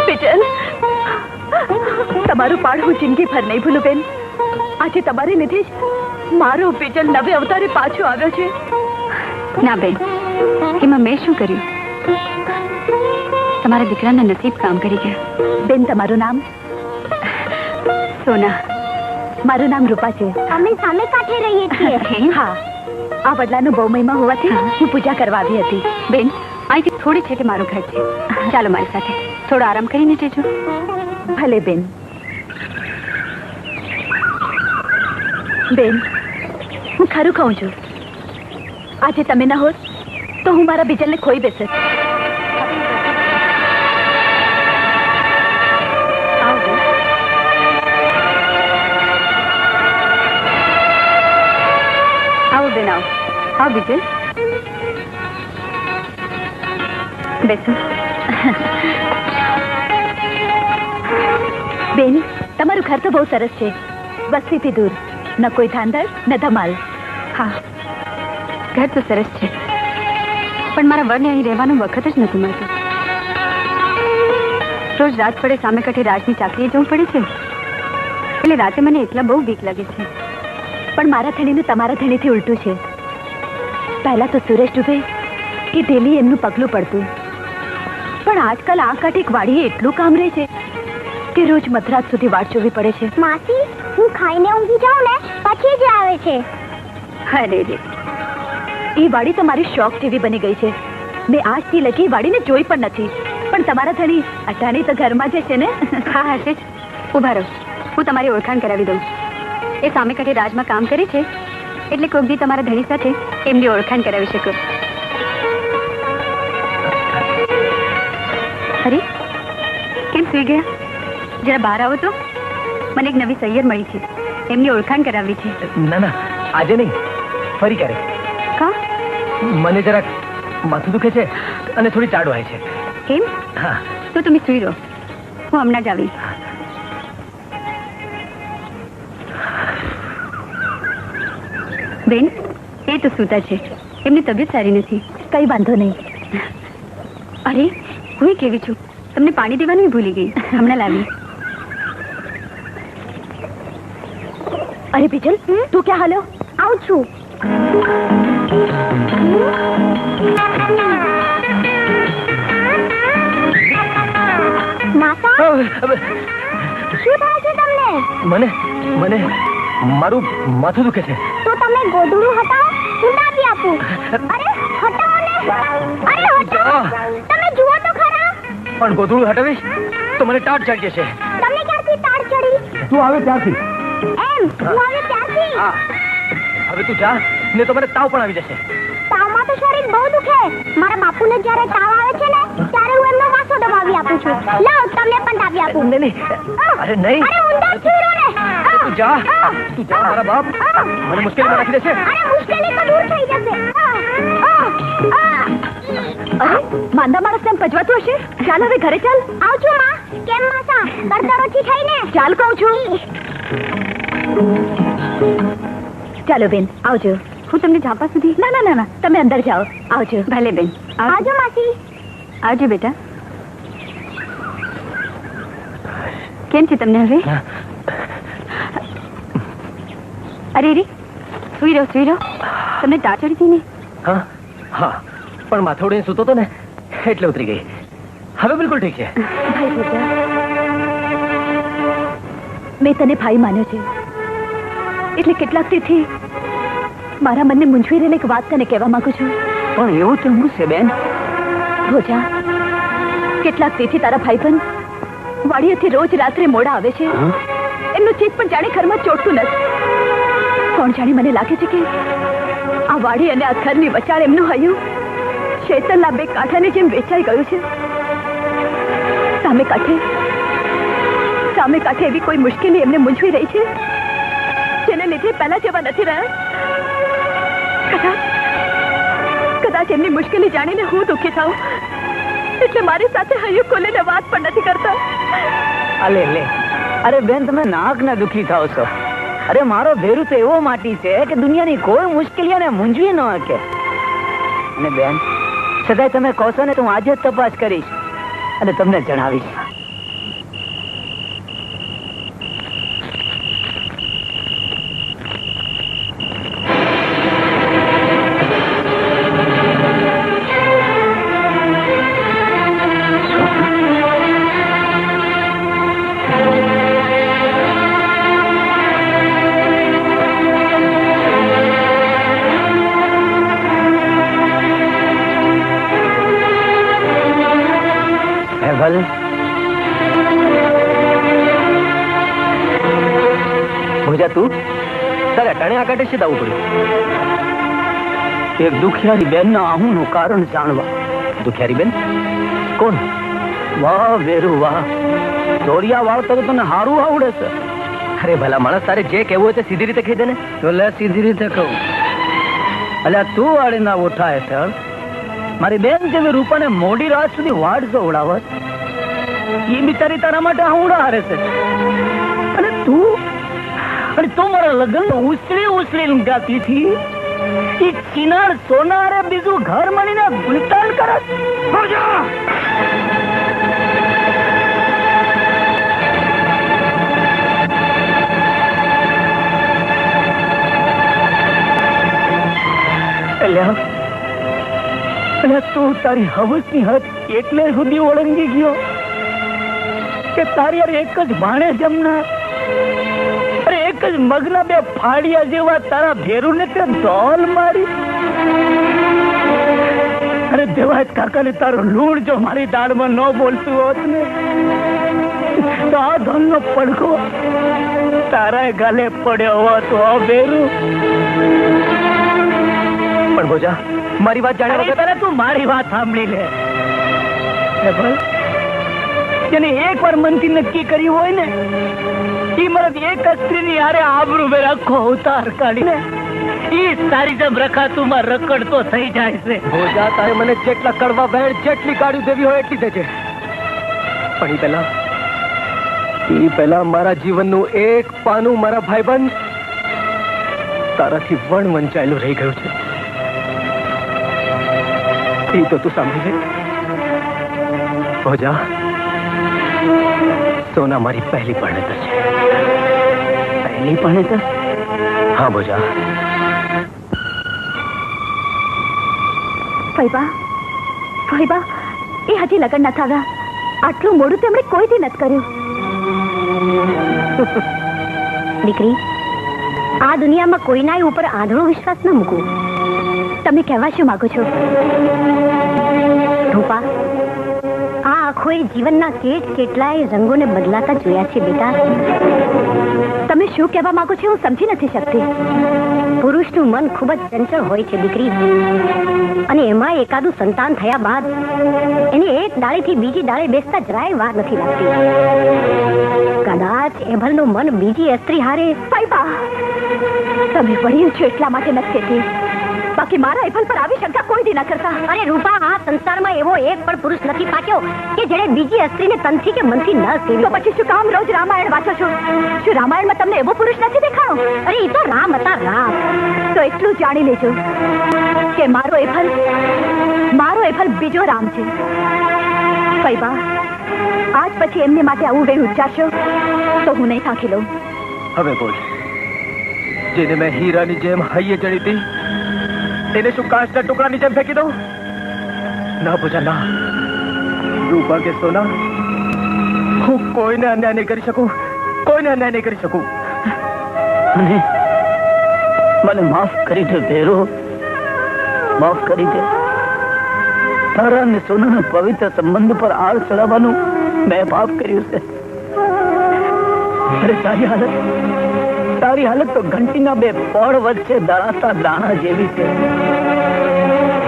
બીજલ, તમારું પાડ હું જિંદગીભર નહીં ભૂલું બેન. આજે તમારે લીધે જ મારો બીજલ નવે અવતારે પાછો આવ્યો છે. ના બેન, એમાં મેં શું કર્યું? તમારા દીકરાના નસીબ કામ કરી ગયા. બેન, તમારું નામ? સોના. મારું નામ રૂપા છે. અમે સામે કાંઠે રહીએ છીએ. હા, આ વડલાનો બહુ મહિમા હોવાથી હું પૂજા કરવા આવી હતી. બેન, અહીંથી થોડી છે કે મારું ઘર છે. ચાલો મારી સાથે, થોડો આરામ કરીને જજો. ભલે બેન. બેન, હું ખરું કહું છું, આજે તમે ન હોત તો હું મારા બીજલને ખોઈ બેસત. આવો બેન, આવો. આવો બીજલ, બેસો. બેન, તમારું ઘર તો બહુ સરસ છે. વસ્તીથી દૂર, ન કોઈ ધાંધર ન ધમાલ. હા, ઘર તો સરસ છે, પણ મારા વરને અહીં રહેવાનું વખત જ નથી મળતું. રોજ રાત પડે સામે કાંઠે રાજની ચાકરીએ જવું પડે છે, એટલે રાતે મને એકલા બહુ બીક લાગે છે. પણ મારા ધણીનું તમારા ધણીથી ઉલટું છે. પહેલા તો સુરેશ ડૂબે કે ડેલી એમનું પગલું પડતું, પણ આજકાલ આ કાંઠે એક વાડીએ એટલું કામ રહે છે કે રોજ મધરાત સુધી વાટ જોવી પડે છે. માસી, હું ખાઈને ઊંઘી જાઉં ને પછી જ આવે છે. અરે રે, એ વાડી તો મારી શોખ જેવી બની ગઈ છે. મેં આજથી લગી વાડીને જોઈ પણ નથી. પણ તમારા ધણી અટાણી તો ઘરમાં જ છે ને? હા, હશે જ. ઉભા રહો, હું તમારી ઓળખાણ કરાવી દઉં. એ સામે કાંઠે રાજમાં કામ કરે છે, એટલે કોક દી તમારા ધણી સાથે એમની ઓળખાણ કરાવી શકો. અરે, કેમ સુઈ ગયા? જરા બહાર આવો તો. મને એક નવી સૈયર મળી છે, એમની ઓળખાણ કરાવવી છે. ના ના, આજે નહીં, ફરી ક્યારેક. કા? મને જરાક માથું દુખે છે અને થોડી ચાડ વાય છે. કેમ? હા. તો તમે સુઈ રહો, હું હમણાં જ આવી. બેન, એ તો સૂતા છે, એમની તબિયત સારી નથી. કઈ વાંધો નહીં. અરે, હું કેવી છું, તમને પાણી દેવાનું ભૂલી ગઈ. હમણાં લાવી. અરે બીજલ, તું ક્યાં હાલ્યો? આવું છું. માસા, શું થાય છે તમને? મને મને મારું માથું દુખે છે. તો તમે ગોદડું હટાવો, હું દાબી આપું. અરે હટાવો ને. અરે હટાવો. તમે જુઓ તો ખરા. પણ ગોધડું હટાવીશ તો મને ટાટ ચડી જશે. તમને ક્યાંથી તાળ ચડી? તું આવે ત્યારથી. એમ, હું આવે ત્યારથી. હા, હવે તું જા ને તો મને તાવ પણ આવી જશે. તાવમાં તો શરીર બહુ દુખે. મારા બાપુને જ્યારે તાવ આવે છે ને, ત્યારે હું એમનો વાસો દબાવી આપું છું. લાવ, તમને પણ દાબી આપું. નહીં નહીં, અરે નહીં. અરે ઊંધા છીરો ને. તું જા મારા બાપ મને મુશ્કેલીમાં નાખી દેશે. અરે મુશ્કેલી તો દૂર થઈ જશે. અરે, માંદા માણસ એમ પજવાતું હશે. ચાલ હવે ઘરે ચાલ. આવ છું માં. કેમ માસા, કરદર ઓછી થઈ ને? ચાલ કહું છું. ચાલો બેન, આવજો. હું તમને ઝાપા સુધી? ના ના ના ના, તમે અંદર જાઓ. આવજો. ભલે બેન. આવજો માસી. આવજો બેટા. કેમ છે તમને હવે? અરે રે, સુઈ રહો સુઈ રહો. તમને ટાળ ચડી હતી ને? હા હા, પણ માથોડીને સૂતો તો ને એટલે ઉતરી ગઈ. હવે બિલકુલ ઠીક છે. ભાઈ પૂજા, મેં તને ભાઈ માન્યો છે, એટલે કેટલાક તેથી મારા મનને મૂંઝવી રહેલી એક વાત તને કહેવા માંગુ છું. પણ એવું તો હું છે બેન. ભોજા, કેટલાક તેથી તારા ભાઈબંધ વાડીએથી રોજ રાત્રે મોડા આવે છે. એમનું ચિત્ત પણ જાણે ઘરમાં ચોટતું નથી. કોણ જાણે, મને લાગે છે કે આ વાડી અને આ ઘરની વચાર એમનું હૈયું શેતલના બે કાંઠાની જેમ વેચાઈ ગયું છે. સામે કાંઠે એવી કોઈ મુશ્કેલી એમને મૂંઝવી રહી છે જેને લીધે પહેલા જેવા નથી રહ્યા. કદાચ એમની મુશ્કેલી જાણીને હું દુઃખી થાઉં, એટલે મારી સાથે હૈયું ખોલીને વાત પણ નથી કરતા. અલે લે, અરે બેન, તમે નાક ના દુખી થાવ છો. અરે મારો ભેરું તો એવો માટી છે કે દુનિયાની કોઈ મુશ્કેલીઓને મૂંઝવી ન શકે. અને બેન, સદાય તમે કહો છો ને તો હું આજે જ તપાસ કરીશ. અને તમને જણાવીશ. ભલે ભોજા તું તારે અટાણે આગળ છે દાવું પડ્યું એક દુખિયારી બેન ના આહુનું કારણ જાણવા. દુખિયારી બેન કોણ? વાહ વેરુ વાહ, ચોરિયા વાળતો તો તને હારું આવડે છે. અરે ભલા માણસ, તારે જે કહેવું હોય તે સીધી રીતે કહી દે ને. તો લે સીધી રીતે કહું. અલ્યા તું વાળી ના ઓઠા હેઠળ મારી બેન જેવી રૂપાને મોડી રાત સુધી વાડ જોવડાવત, એ બિચારી તારા માટે આવડા હારે છે. અને તું મારા લગ્ન ઉછળી ઉછળી ગાતી હતી. એ ચિનાર સોનારે બીજું ઘર મળીને ગુલતાન કરે. તું તારી હવસની હદ એટલે સુધી ઓળંગી ગયો કે તારી યાર એક જ ભાણે જમનાર, અરે એક જ મગના બે ફાડિયા જેવા તારા ભેરુને તે ધોલ મારી. અરે દેવાજ કાકાને તારો લૂણ જો મારી દાળમાં ન બોલતું હોત ને તો આ ધોલનો પડઘો તારા ગાલે પડ્યો હોત. ભેરું પણ ભોજા મારી વાત જાણે વગર તું મારી વાત સાંભળી લે. જેને એક વાર મનથી નક્કી કર્યું હોય ને એ મરદ એક સ્ત્રીની હારે આબરૂ બે આખો અવતાર કાઢીને ઈ તારી જેમ રખાતું માં રખડતો થઈ જાય છે. ભોજા તારે મને જેટલા કડવા બહેણ જેટલી ગાડી દેવી હોય એટલી દેજે, પણ ઈ પહેલા મારા જીવનનું એક પાનું મારા ભાઈબંધ તારાથી વંચાયેલું રહી ગયું છે. એ તો તું સાંભળી લે ભોજા, સોના મારી પહેલી પરણેતર છે. પહેલી પરણેતર? હા ભોજા. ભાઈબા એ હજી લગ્ન નથી આવ્યા. આટલું મોડું તેમણે કોઈથી નથી કર્યું. દીકરી, આ દુનિયામાં કોઈના ઉપર આંધળો વિશ્વાસ ન મૂકવો. તમે કહેવા શું માંગો છો? રૂપા, આ આંખોએ જીવનના કેટલાય રંગોને બદલાતા જોયા છે બેટા. તમે શું કહેવા માંગો છો હું સમજી નથી શકતી. પુરુષનું મન ખૂબ જ ચંચળ હોય છે દીકરી, અને એમાં એકાદું સંતાન થયા બાદ એને એક ડાળીથી બીજી ડાળે બેસતા જરાય વાર નથી લાગતી. કદાચ એભલનું મન બીજી સ્ત્રી હારે. તમે વળ્યું છો એટલા માટે નથી કહેતી, બાકી મારા એફલ પર આવી શંકા કોઈ દી ન કરતા. અરે રૂપા, આ સંસારમાં એવો એક પણ પુરુષ નથી પાક્યો કે જેણે બીજી સ્ત્રીને તનથી કે મનથી ન સેવી. તો પછી શું કામ રોજ રામાયણ વાંચો છો? શું રામાયણમાં તમને એવો પુરુષ નથી દેખાણો? અરે એ તો રામ હતા, રામ. તો એટલું જાણી લેજો કે મારો એફલ બીજો રામ છે. ફૈબા, આજ પછી એમને માટે આવું વેણ ઉચ્ચારશો તો હું નહીં સાંખી લઉં. હવે બોલ, જેને મેં હીરાની જેમ હૈયે જડી હતી એને શું કાચના ટુકડાની જેમ ફેંકી દઉં? ના ભોજા ના. રૂપા કે સોના, હું કોઈને અન્યાય નહીં કરી શકું, કોઈને અન્યાય નહીં કરી શકું. મને માફ કરી દે ભેરો, માફ કરી દે. તારા અને સોનાના પવિત્ર સંબંધ પર આળ ચડાવવાનું મેં પાપ કર્યું છે. અરે તારી હાલત તો ઘંટીના બે પળ વચ્ચે દળાતા દાણા જેવી છે.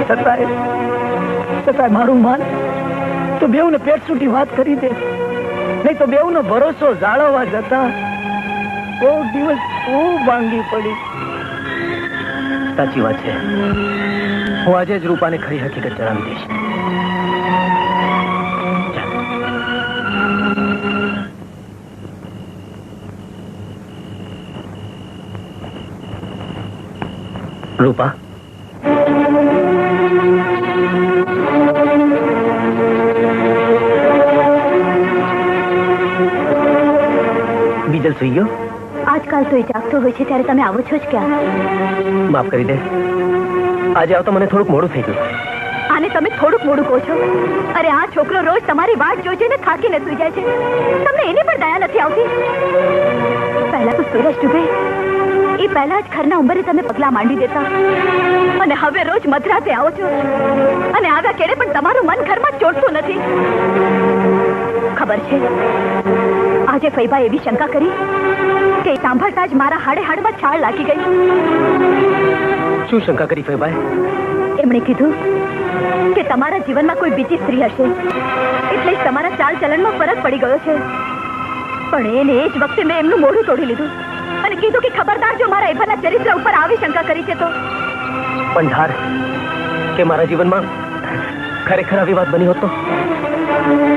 છતાંય મારું માન તો બેઉને પેટ છૂટી વાત કરી દે, નહીં તો બેઉનો ભરોસો જાળવવા જતા કોઈ દિવસ ખૂબ ભાંગી પડી. સાચી વાત છે. હું આજે જ રૂપાને ખરી હકીકત જણાવી દઈશ. રૂપા, સુઈ ગયો? આજકાલ તો એ જાગતો હોય છે ત્યારે તમે આવો છો જ ક્યાં? માફ કરી દે, આજે આવતો મને થોડુંક મોડું થઈ ગયું. આને તમે થોડુંક મોડું કહો છો? અરે આ છોકરો રોજ તમારી વાટ જોઈ જોઈને થાકીને સૂઈ જાય છે. તમને એની પણ દયા નથી આવતી? પહેલા તો સૂરજ ડૂબે એ પહેલા જ ઘરના ઉંબરે તમે પગલા માંડી દેતા, અને હવે રોજ મધરાતે આવો છો, અને આવ્યા કેડે પણ તમારું મન ઘરમાં ચોટતું નથી. ખબર છે આજે ફૈબા એવી શંકા કરી કે સાંભળતા જ મારા હાડે હાડમાં છાળ લાગી ગઈ. શું શંકા કરી ફૈબાએ? એમણે કીધું કે તમારા જીવનમાં કોઈ બીજી સ્ત્રી હશે, એટલે જ તમારા ચાલ ચલણમાં ફરક પડી ગયો છે. પણ એને એ જ વખતે મેં એમનું મોઢું તોડી લીધું અને કીધું કે ખબરદાર જો મારા એભાના ચરિત્ર ઉપર આવી શંકા કરી છે તો. પણ ધાર કે મારા જીવનમાં ખરેખર આવી વાત બની હોત તો?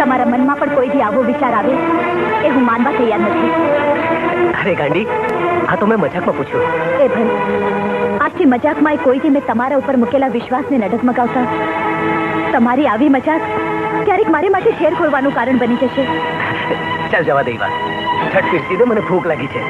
તમારા મનમાં પણ કોઈ દી આવો વિચાર આવે એ હું માનવા તૈયાર નથી. અરે ગાંડી, આ તો મેં મજાકમાં પૂછ્યું. એ ભાઈ, આખી મજાકમાં કોઈ દી મેં તમારા ઉપર મૂકેલા વિશ્વાસને નડગમગાવતા તમારી આવી મજાક ક્યારેક મારી માટે શેર ખોલવાનું કારણ બની જશે. ચાલ જવા દે વાત, છઠ પીરસી દે, મને ભૂખ લાગી છે.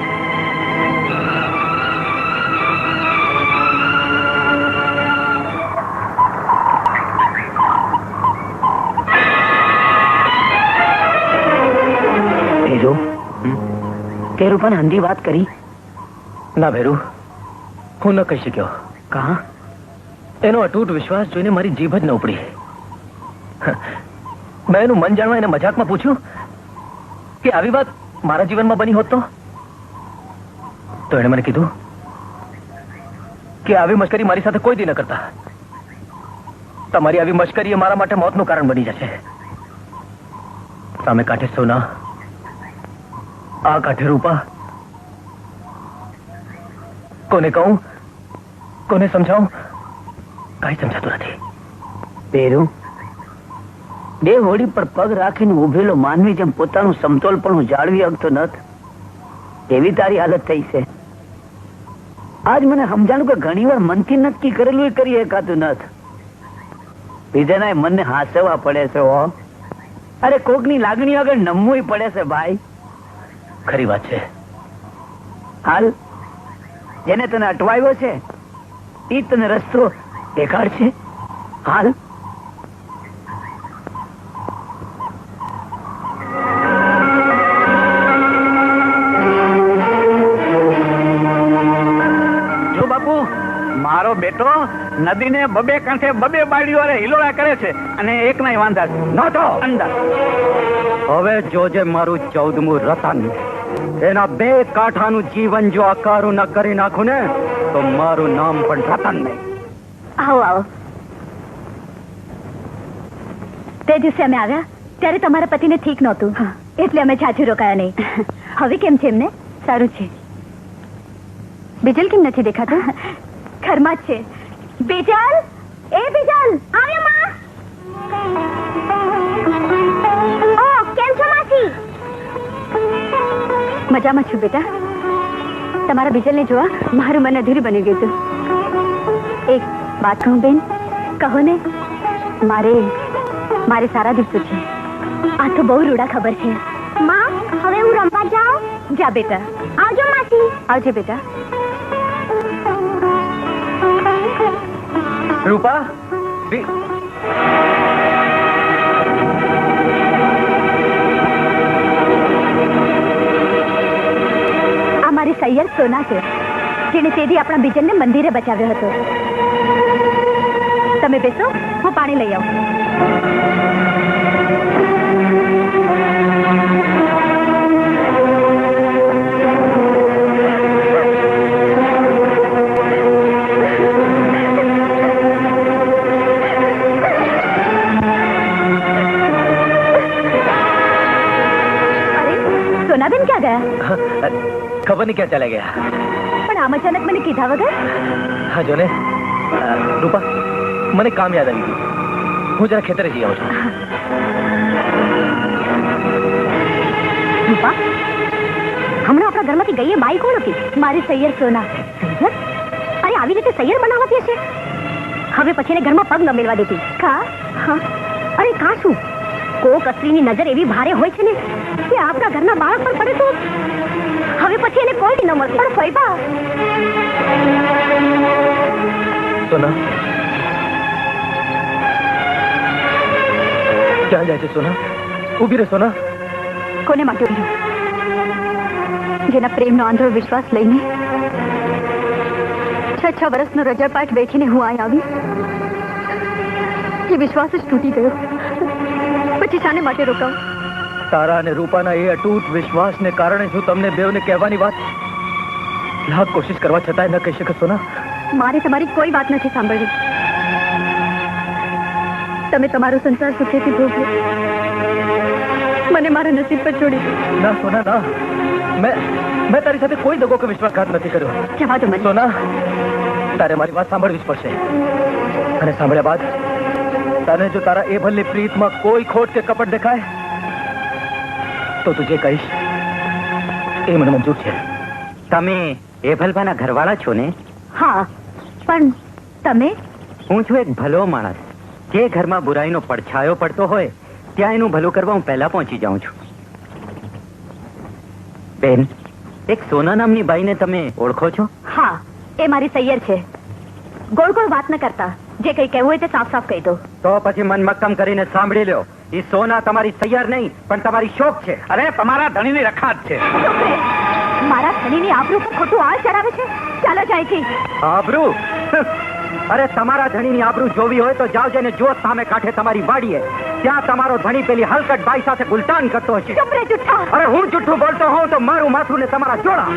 તે રૂપાને હંધી વાત કરી? ના ભેરુ, હું ન કહી શક્યો. કા? એનો અતૂટ વિશ્વાસ જોઈને મારી જીભ જ ન ઉપડી. મેં એનું મન જાણવા એને મજાકમાં પૂછ્યું કે આવી વાત મારા જીવનમાં બની હોત તો એણે મને કીધું કે આવી મશ્કરી મારી સાથે કોઈ દી ન કરતા. તમારી આવી મશ્કરી એ મારા માટે મોતનું કારણ બની જશે. સામે કાંઠે સોના, આ કાંઠે રૂપા. કોને કહું, કોને સમજાવું, કાંઈ સમજાતું નથી. બેરું, બે હોડી પર પગ રાખીને ઉભેલો માનવી જેમ પોતાનું સમતોલપણું જાળવી શકતો નથ, એવી તારી હાલત થઈ છે. આજ મને સમજાણું કે ઘણી વાર મનથી નક્કી કરેલું એ કરી એકાતું નથ, બીજાના મનને હાંસવા પડે છે. હો, અરે કોકની લાગણી આગળ નમવું પડે છે ભાઈ. ખરી વાત છે. હાલ, જેને તને અટવાયો છે એ તને રસ્તો દેખાડશે. હાલ. જો બાપુ, મારો બેટો નદીને બબે કાંઠે બબે બાળીઓ હિલોળા કરે છે અને એક ના વાંધા નતો અંદર. હવે જોજે મારું 14મું રતન. એના બે કાંઠાનું જીવન જો અકારું ન કરી નાખું ને તો મારું નામ પણ રતન નહીં. આવો આવો. તે દિવસે અમે આવ્યા ત્યારે તમારા પતિને ઠીક નહોતું, એટલે અમે જાજુ રોકાયા નહીં. હવે કેમ છે એમને? સારું છે. બીજલ કેમ નથી દેખાતું? ઘરમાં જ છે. બીજલ, એ બીજલ, આવ્યો માં. ઓ, કેમ છો માસી? મજામાં છું બેટા. તમારા બીજલને જોવા મારું મન અધૂરું બની ગયું હતું. એક વાત કહું બેન? કહો ને. મારે સારા દિવસો છે. આ તો બહુ રૂડા ખબર છે. માં, હવે હું રમવા જાઉં? જા બેટા. આવજો માસી. આવજો બેટા. રૂપા, આ મારી સૈયર સોના છે, જેને તેદી આપણા બીજલને મંદિરે બચાવ્યો હતો. તમે બેસો, હું પાણી લઈ આવું. સોનાબેન ક્યાં ગયા? ખબર નહીં ક્યાં ચાલ્યા ગયા. પણ આમ અચાનક મને કીધા વગર? હા જો ને રૂપા, મને કામ યાદ આવી ગયું. હું જરા ખેતરે જઈ આવું છું. રૂપા, હમણાં આપણા ઘરમાંથી ગઈ એ બાઈ કોણ હતી? મારી સૈયર સોના. સૈયર? અરે આવી રીતે સૈયર બનાવતી હશે. હવે પછી એને ઘરમાં પગ ન મેળવા દેતી. કા? હા. અરે કા શું? કોક અસલીની નજર એવી ભારે હોય છે ને કે આપણા ઘરના બાળક પર પડે તો હવે પછી એને કોઈ ન મળશે. પણ ફઈબા, સોના ક્યાં જાય છે? સોના ઊભી રહે. સોના કોને માટે ઉભી રહું? જેના પ્રેમનો આંધળો વિશ્વાસ લઈને 6 વર્ષનો રજાપાટ બેઠીને હું અહીં આવી, એ વિશ્વાસ જ તૂટી ગયો. પછી શાને માટે રોકાવ? તારા અને રૂપાના એ અતૂટ વિશ્વાસને કારણે હું તમને બેવને કહેવાની વાત લાખ કોશિશ કરવા છતાંય ન કહી શકે. સોના, મારે તમારી કોઈ વાત નથી સાંભળવી. તમે તમારો સંસાર સુખેથી ભોગવો, મને મારા નસીબ પર છોડી દો. ના સોના ના, મેં તારી સાથે કોઈ દગો કે વિશ્વાસઘાત નથી કર્યો. જવા દો મને. સોના, તારે મારી વાત સાંભળવી જ પડશે. અને સાંભળ્યા બાદ તને જો તારા એ ભલ્લી પ્રીતમાં કોઈ ખોટ કે કપટ દેખાય તો તું જે કહીશ એ મને મંજૂર છે. તમે એભલભાના ઘરવાળા છો ને? હા, પણ તમે? હું છું એક ભલો માણસ. જે ઘરમાં બુરાઈનો પડછાયો પડતો હોય ત્યાં એનું ભલું કરવા હું પહેલા પહોંચી જાઉં છું. બેન, એક સોના નામની બાઈને તમે ઓળખો છો? હા, એ મારી સૈયર છે. ગોળ ગોળ વાત ન કરતા, જે કઈ કહેવું હોય તે સાફ સાફ કહી દો. તો પછી મન મક્કમ કરીને સાંભળી લો. એ સોના તમારી સૈયાર નહીં પણ તમારી શોખ છે. અરે તમારા ધણીની રખાત છે. મારા ધણીની આબરૂ પર ખોટું આળ ચડાવે છે. ચાલો જાયથી. આબરૂ? અરે તમારા ધણીની આબરૂ જોવી હોય તો જાઓ જઈને જો સામે કાંઠે તમારી વાડીએ. ત્યાં તમારો ધણી પેલી હલકટ બાઈ સાથે ગુલટાન કરતો હશે. ચૂપ રે જુઠ્ઠા. અરે હું જુઠ્ઠું બોલતો હોઉં તો મારું માથું ને તમારા જોડા.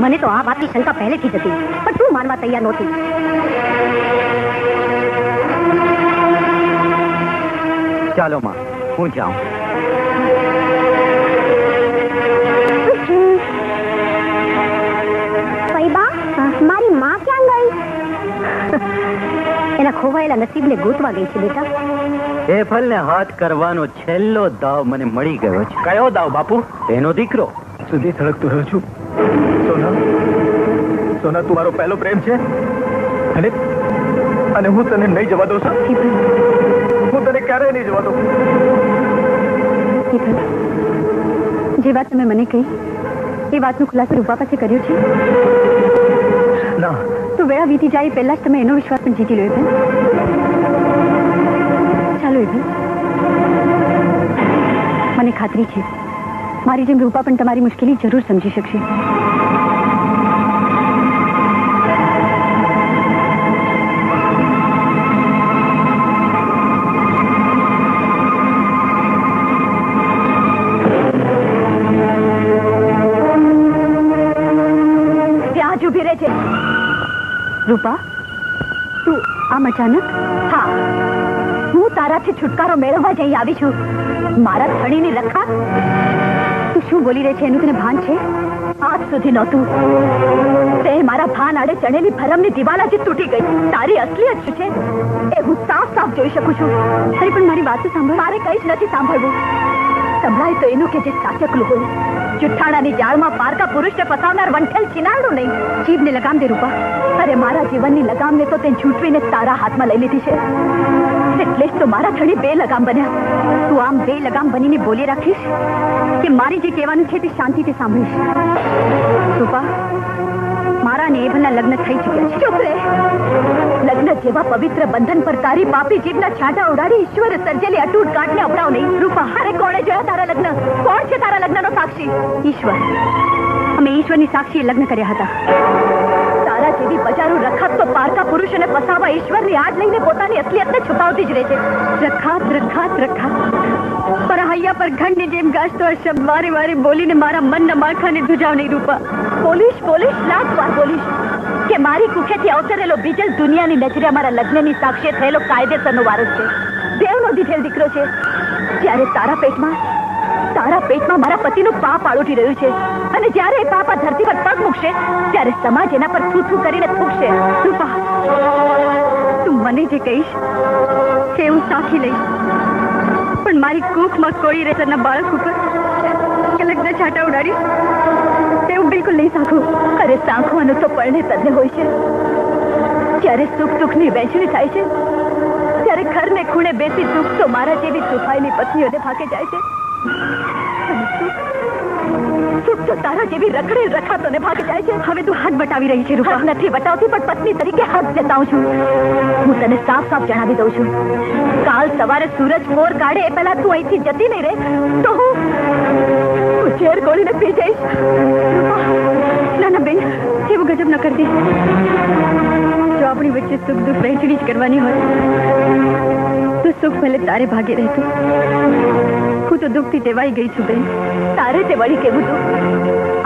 મને તો આ વાતની શંકા પહેલેથી જ હતી, પણ તું માનવા તૈયાર નહોતી. ચાલો માં, હું જાઉં. ફઈબા, મારી માં ક્યાં ગઈ? એના ખોવાયેલા નસીબને ગોતવા ગઈ છે બેટા. એ ફલને હાથ કરવાનો છેલ્લો દાવ મને મળી ગયો છે. કયો દાવ બાપુ? એનો દીકરો. સુધી સળગતો રહ્યો છું. સોના, સોના તું મારો પહેલો પ્રેમ છે અને હું તને નહીં જવા દઉં છું. હું તને ક્યારેય નહીં જવા દઉં. જે વાત તમે મને કહી એ વાતનો ખુલાસો રૂપા પાસે કર્યો છે? ના. તો વેળા વીતી જાય પહેલા જ તમે એનો વિશ્વાસ પણ જીતી લો. એભલ, ચાલો એભલ. મને ખાતરી છે મારી જેમ રૂપા પણ તમારી મુશ્કેલી જરૂર સમજી શકશે. ત્યાં જ ઉભી રહે છે. રૂપા, તું આમ અચાનક? હા, હું તારાથી છુટકારો મેળવવા જઈ આવી છું. મારા ધણીની રખા? તું શું બોલી રહી છે એનું તને ભાન છે? આજ સુધી નહોતું. તે મારા ભાન આડે ચણેલી ભરમની દિવાલ આજે તૂટી ગઈ. તારી અસલિયત શું છે એ હું સાફ સાફ જોઈ શકું છું. અરે પણ મારી વાત તો સાંભળ. મારે કઈ જ નથી સાંભળવું. સંભળાય તો એનું કે જે સાચકલું હોય. જુઠ્ઠાણાની જાળમાં પારકા પુરુષને ફસાવનાર વંઠેલ ચિનારડું નહીં. જીભને લગામ દે રૂપા. અરે મારા જીવનની લગામને તો તે ઝૂંટવીને તારા હાથમાં લઈ લીધી છે. એટલે જ તો મારા ધણી બે લગામ બન્યા. તું આમ બે લગામ બનીને બોલી રાખીશ કે મારી જે કહેવાનું છે તે શાંતિથી સાંભળીશ? રૂપા, મારા ને એભલના લગ્ન થઈ ચૂક્યા છે. ચૂપ રે. લગ્ન જેવા પવિત્ર બંધન પર તારી પાપી જીભના છાંટા ઉડાડી ઈશ્વરે સર્જેલી અટૂટ ગાંઠને અપડાવ નહીં. રૂપા, અરે કોણે જોયા તારા લગ્ન? કોણ છે તારા લગ્નનો સાક્ષી? ઈશ્વર. અમે ઈશ્વરની સાક્ષીએ લગ્ન કર્યા હતા. તારા જેવી બજારો રખાત તો પારકા પુરુષોને ફસાવવા ઈશ્વરની આડ લઈને પોતાની અસલિયતને છુપાવતી જ રહે છે. રખાત રખાત રખાત. પર હૈયા પર ઘંટની જેમ ગાજતો આ શબ્દ વારે વારે બોલીને મારા મનના માળખાને ધ્રુજાવ નહીં. રૂપા, પોલીસ પોલીસ લાખ વાર પોલીસ કે મારી કુખેથી અવતરેલો બીજલ દુનિયાની નજરે અમારા લગ્નની સાક્ષી થયેલો કાયદેસરનો વારસ છે. દેવનો દીધેલ દીકરો છે. જ્યારે તારા પેટમાં મારા પતિનું પાપ આળોટી રહ્યું છે અને જ્યારે એ પાપ આ ધરતી પર પગ મૂકશે ત્યારે સમાજ એના પર થૂ થૂ કરીને થૂકશે. રૂપા, તું મને જે કહીશ તે હું સાખી લઈશ, પણ મારી કૂખમાં કોળી રેસરના બાળક ઉપર લગ્ન છાંટા ઉડાડીશ તેવું બિલકુલ નહીં સાંખું. અરે સાંખવાનું તો પરણે તને હોય છે. જ્યારે સુખ દુઃખની વહેંચણી થાય છે ત્યારે ઘરને ખૂણે ખૂણે બેસી સુખ તો મારા જેવી સુખાઈની પત્નીઓને ભાગે જાય છે. અને સુખ તો તારા જેવી રખડેલ રખાતોને ભાગે જાય છે. હવે તું હાથ બતાવી રહી છે રૂપા. હાથ નથી બતાવતી, પણ પત્ની તરીકે હાથ જતાવું છું. હું તને સાફ સાફ જણાવી દઉં છું, કાલ સવારે સૂરજ કોર કાઢે એ પહેલા તું અહીંથી જતી નહીં રે તો હું ઝેર ગોળીને પી જઈશ. ના ના બેન, એવું ગજબ ન કરતી. જો આપણી વચ્ચે સુખ દુઃખ વહેંચણી જ કરવાની હોય તો સુખ ભલે તારે ભાગે રહેતું. હું તો દુઃખથી ટેવાઈ ગઈ છું બેન. તારે તે વળી કેવું તું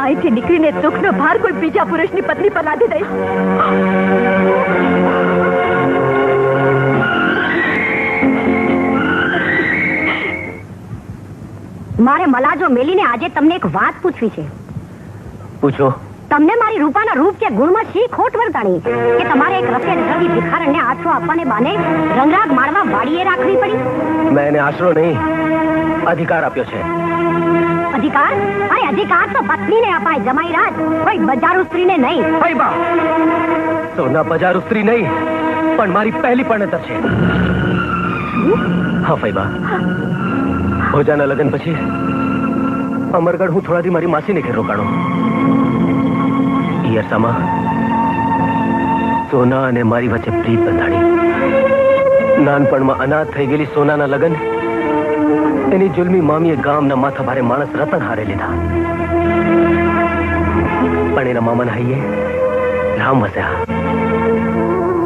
અહીંથી નીકળીને દુઃખનો ભાર કોઈ બીજા પુરુષની પત્ની પર લાદી દઈશ. મારે મલાજો મેલીને આજે તમને એક વાત પૂછવી છે. પૂછો. તમને મારી રૂપાના રૂપ કે ગુણમાં શી ખોટ વર્તાણી કે તમારે એક રસ્તે ધરતી ભિખારણને આશરો આપવાને બાને રંગરાગ માળવા વાડીએ રાખવી પડી? મેં એને આશરો નહીં, અધિકાર આપ્યો છે. અધિકાર? અરે અધિકાર તો પત્નીને અપાય જમાઈ રાજ, કોઈ બજારુ સ્ત્રીને નહીં. ફઈબા, સોના બજારુ સ્ત્રી નહીં, પણ મારી પહેલી પરણતર છે. હા ફઈબા, ભોજાના લગ્ન પછી અમરગઢ હું થોડાથી મારી માસીને ઘેર રોકાણો. ઈ અરસામાં સોના અને મારી વચ્ચે પ્રીત બંધાણી. નાનપણમાં અનાથ થઈ ગયેલી સોનાના લગ્ન એની જુલમી મામીએ ગામના માથા ભારે માણસ રતન હારે લીધા. પણ એના મામાના હૈયે રામ વસ્યા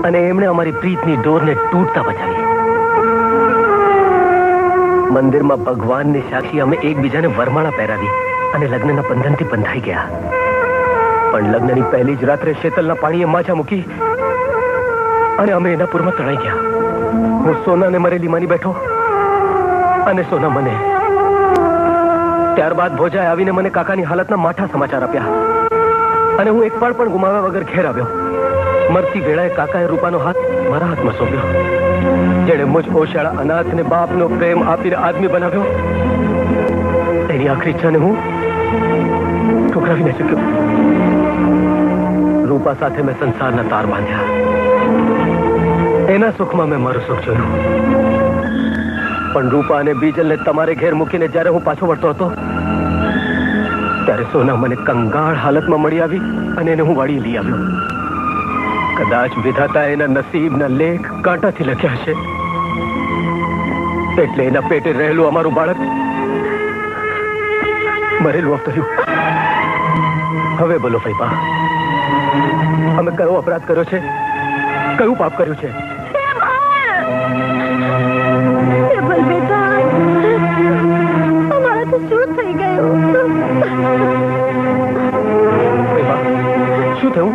અને એમણે અમારી પ્રીતની ડોરને તૂટતા બચાવી. મંદિરમાં ભગવાનની સાક્ષી અમે એકબીજાને વરમાળા પહેરાવી અને લગ્નના બંધનથી બંધાઈ ગયા. પણ લગ્નની પહેલી જ રાત્રે શેતલના પાણીએ માછા મૂકી અને અમે એના પૂરમાં તણાઈ ગયા. હું સોનાને મરેલી માની બેઠો અને સોના મને. ત્યારબાદ ભોજાએ આવીને મને કાકાની હાલતના માઠા સમાચાર આપ્યા અને હું એક પળ પણ ગુમાવ્યા વગર ઘેર આવ્યો. મરતી વેળાએ કાકાએ રૂપાનો હાથ મારા હાથમાં સોંપ્યો. જેણે મુજ ઓશાળા અનાથને બાપનો પ્રેમ આપીને આદમી બનાવ્યો, એની આખરી ઈચ્છાને હું ઠુકરાવી ન શક્યો. રૂપા સાથે મેં સંસારના તાર બાંધ્યા. એના સુખમાં મેં મારું સુખ જોયું. પણ રૂપા અને બીજલને તમારે ઘેર મૂકીને જ્યારે હું પાછો વળતો હતો ત્યારે સોના મને કંગાળ હાલતમાં મળી આવી અને એને હું વાળી લઈ આવ્યો. કદાચ વિધાતા એના નસીબના લેખ કાંટાથી લખ્યા છે, એટલે એના પેટે રહેલું અમારું બાળક મરેલું અવતર્યું. હવે બોલો ફઈબા, અમે કયો અપરાધ કર્યો છે, કયું પાપ કર્યું છે? શું થઈ ગયું? શું થયું?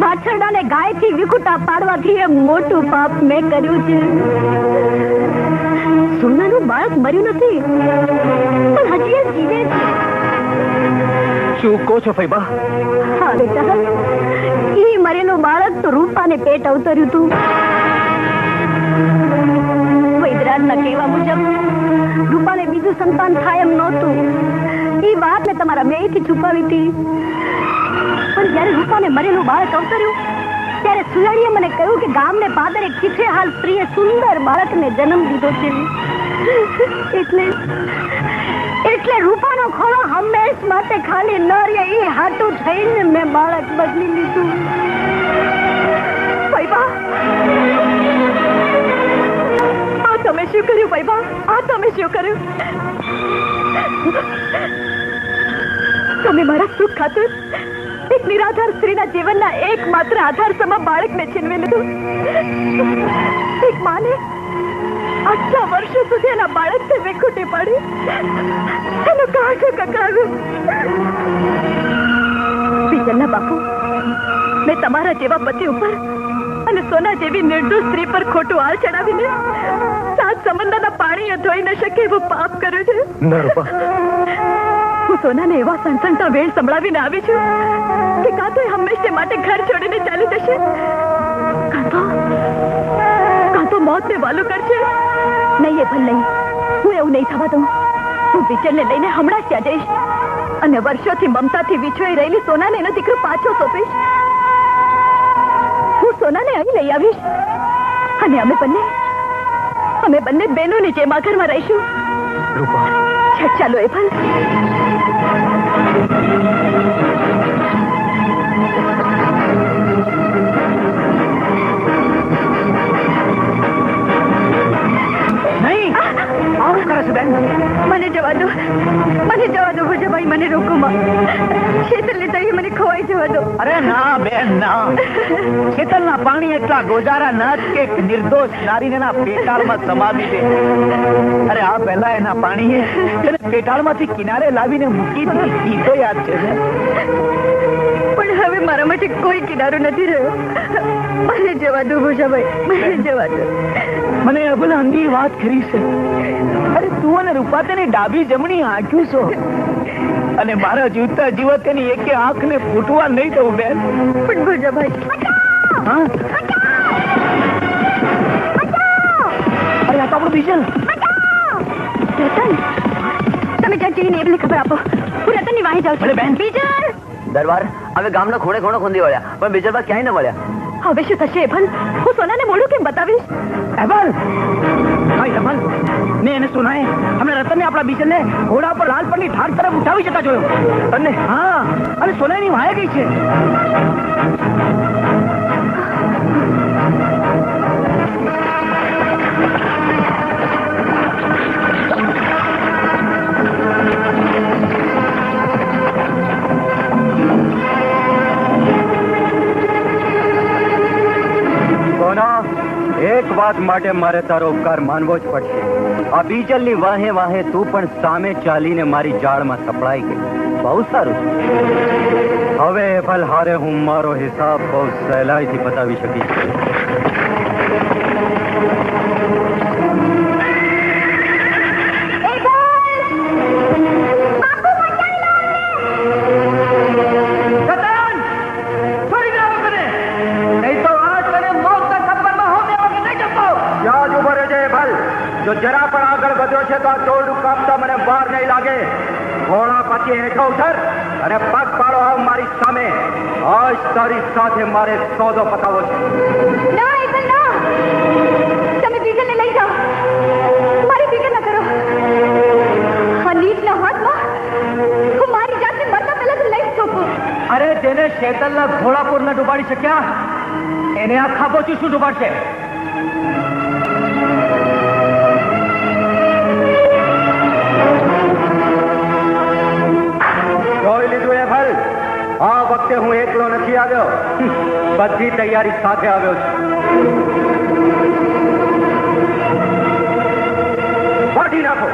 વાછરડાને ગાયથી વિખુટા પાડવાથી એ મોટું પાપ મેં કર્યું છે. સોનાનું બાળક મર્યું નથી, પણ હજી એ જીવે છે. શું કહો છો ફઈબા? હા બેટા, ઈ મરેલું બાળક તો રૂપાને પેટ અવતર્યું હતું. વૈદરાજના કહેવા મુજબ રૂપાને બીજું સંતાન થાય એમ નહોતું. એ વાત મેં તમારા બેયથી છુપાવી હતી. પણ જ્યારે રૂપાને મરેલું બાળક અવતર્યું ત્યારે સુયાણીએ મને કહ્યું કે ગામને પાદરે કિથે હાલ સ્ત્રીએ સુંદર બાળકને જન્મ દીધો છે. એટલે રૂપાનો ખોળો હંમેશ માટે ખાલી ન રહે એ હાટું થઈને મેં બાળક બદલી લીધું. પૈબા, આ તમે શું કર્યું? પૈબા, આ તમે શું કર્યું? તમે મારા સુખ ખાતર એક નિરાધાર સ્ત્રીના જીવનના એકમાત્ર આધાર સમા બાળકને છીનવી લીધું. એક માને આટલા વર્ષો સુધી એના બાળકને વિખૂટી પાડી એનું કાઢું કકડાવ્યું. બીજલના બાપુ, મેં તમારા જેવા પતિ ઉપર અને સોના જેવી નિર્દોષ સ્ત્રી પર ખોટું આળ ચડાવીને 7 સમંદરના પાણીએ ધોઈ ન શકે એવું પાપ કર્યું છે. ના રૂપા, હું સોનાને એવા સણસણતા વેણ સંભળાવીને આવી છું કે કાં તો એ હંમેશા માટે ઘર છોડીને ચાલી જશે, કાં તો મોતને વાલું કરશે. નહીં, એ ભલ નહીં. હું એવું નહીં થવા દઉં. હું વિચલને લઈને હમણાં જ ત્યાં જઈશ અને વર્ષોથી મમતાથી વિછોઈ રહેલી સોનાને એનો દીકરો પાછો સોંપીશ. હું સોનાને અહીં લઈ આવીશ અને અમે બંને બહેનોની જેમ આ ઘરમાં રહીશું. રૂપા, ચાલો એફલ. નહીં આવું કરે છે બેન. મને જવા દો ભોજાભાઈ, મને રોકો માં. શીતલને તઈએ મને ખોવાઈ જવા દો. અરે ના બેન ના. શીતલના પાણી એટલા ગોજારા ન જ કે એક નિર્દોષ નારીને એના પેટાળમાં સમાવી દે. અરે આ પહેલા એના પાણીએ તેને પેટાળમાંથી કિનારે લાવીને મૂકી દીધી. ઈ તો યાદ છે ને? પણ હવે મારા માટે કોઈ કિનારો નથી રહ્યો. મને જવા દો ભોજાભાઈ, મને જવા દો. મને અભલાંગી વાત કરી છે. અરે તું અને રૂપા તેની ડાબી જમણી આંખ્યું છો અને મારા જીવતા જીવત તેની એકે આંખને ફૂટવા નહીં દઉં બેન. પણ ભોજાભાઈ, હા? અરે આ તો આપણું બીજલ. રતન, તમે ત્યાં જઈને એમને ખબર આપો. હું રતનની વાહે જાઉં છું. બેન. બીજલ, દરબાર, અમે ગામના ખૂણે ખૂણે ખોંદી વળ્યા, પણ બીજલબા ક્યાંય ન મળ્યા. હવે શું થશે એફલ? હું સોનાને મોઢું કેમ બતાવીશ? એબલ, હા એબલ, ને એને સુનાય હમણાં રતનને આપણા બીજલને ઘોડા પર લાલ પરની ઢાળ તરફ ઉઠાવી જતા જોયો. અને હા, અને સોનાની વાહે ગઈ છે. એક વાત માટે મારે તારો ઉપકાર માનવો જ પડશે. આ બીજલની વાહે વાહે તું પણ સામે ચાલીને મારી જાળમાં સપડાઈ ગઈ. બહુ સારું. હવે ફલ હારે હું મારો હિસાબ બહુ સહેલાઈથી બતાવી શકીશ. જો જરા પણ આગળ વધ્યો છે તો આ દોરડું કાપતા મને વાર નહીં લાગે. ઘોડા પછી હેઠો ઉતર અને પગ પાડો આવ મારી સામે. આજ તારી સાથે મારે સોદો પતાવો છે. ના એફલ, ના. તમે બીજલને લઈ જાઓ. મારી ફિકર ન કરો. આ નીચના હાથમાં હું મારી જાતને મરતા પહેલા જ લઈ શકું. અરે જેને શેતલના ઘોડા પર ન ડૂબાડી શક્યા એને આ ખાબોચી શું ડૂબાડશે? જોઈ લીધું એ ફલ. આ વખતે હું એકલો નથી આવ્યો. બધી તૈયારી સાથે આવ્યો છું. કાઢી નાખો.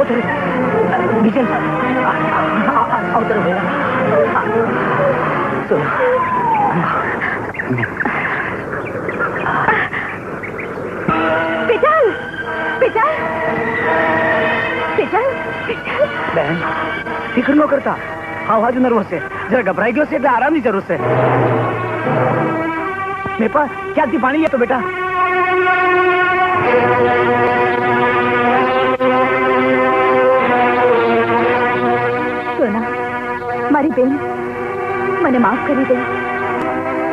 આવતરે બીજલ આવતરે ભૈયા પિચલ પિચલ પિચલ બેન ફિકર ન કરતા હા હાજુ નર્વસ છે જરા ગભરાઈ ગયો છે એટલે આરામની જરૂર છે મેપા ક્યાંથી પાણી લેતો બેટા સોના મારી બેન મને માફ કરી દે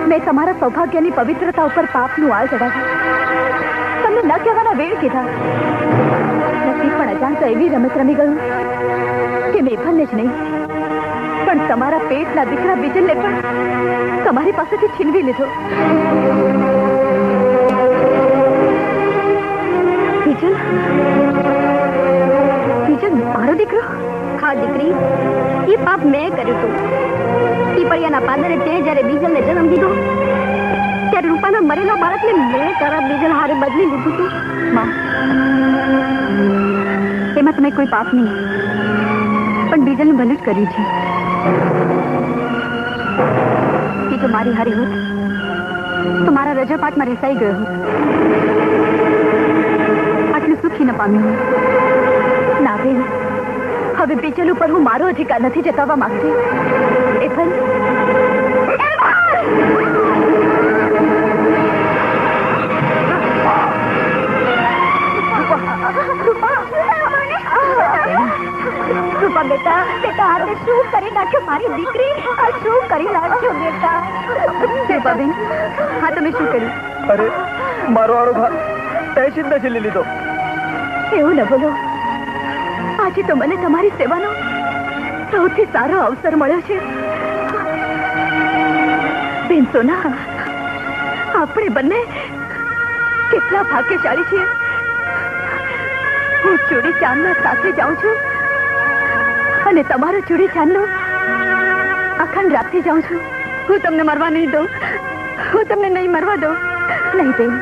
મેં તમારા સૌભાગ્યની પવિત્રતા ઉપર પાપનું આળ ચડાવ્યું તમને ન કહેવાના વેળ કીધા નસીબ પણ અજાણતો એવી રમત રમી ગયું કે મેઘનને જ નહીં પણ તમારા પેટના દીકરા બીજલને પણ તમારી પાસેથી છીનવી લીધો બીજલ બીજલ મારો દીકરો હા દીકરી એ પાપ મેં કર્યું હતું પીપળિયાના પાદરે તે જ્યારે બીજલને જન્મ દીધો ત્યારે રૂપાના મરેલા બાળકને મેં તારા બીજલ હારે બદલી લીધું હતું માં એમાં તમે કોઈ પાપ નહીં પણ બીજલનું ભલું જ કર્યું છે એ જો મારી હારી હોત તો મારા રજપાટમાં રેસાઈ ગયો હોત આટલું સુખી ન પામ્યું હોત ના બેન હવે બીજલ ઉપર હું મારો અધિકાર નથી જતાવવા માંગતી એફલ રૂપા બેટા બેટા આ શું કરી નાખ્યો મારી દીકરી આ શું કરી નાખ્યો બેટા રૂપાબેન હા તમે શું કર્યું અરે મારો આડો ઘા તહેસીલ ને છેલ્લી લીધો એવું ન બોલો આજે તો મને તમારી સેવાનો સૌથી સારો અવસર મળ્યો છે બેન સોના આપણે બંને કેટલા ભાગ્યશાળી છીએ હું ચૂડી ચાંદના સાથે જાઉં છું અને તમારો ચૂડી ચાંદનો અખંડ રાખતી જાઉં છું હું તમને મરવા નહીં દઉં હું તમને નહીં મરવા દઉં નહીં બેન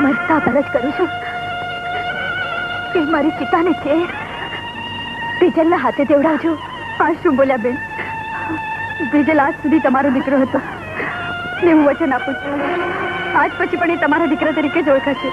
મરતા પર જ કરું છું એ મારી ચિતાને છે બીજલના હાથે દેવડાવજો આ શું બોલ્યા બેન બીજલ આજ સુધી તમારો દીકરો હતો ને હું વચન આપું છું આજ પછી પણ એ તમારા દીકરા તરીકે જ ઓળખાશે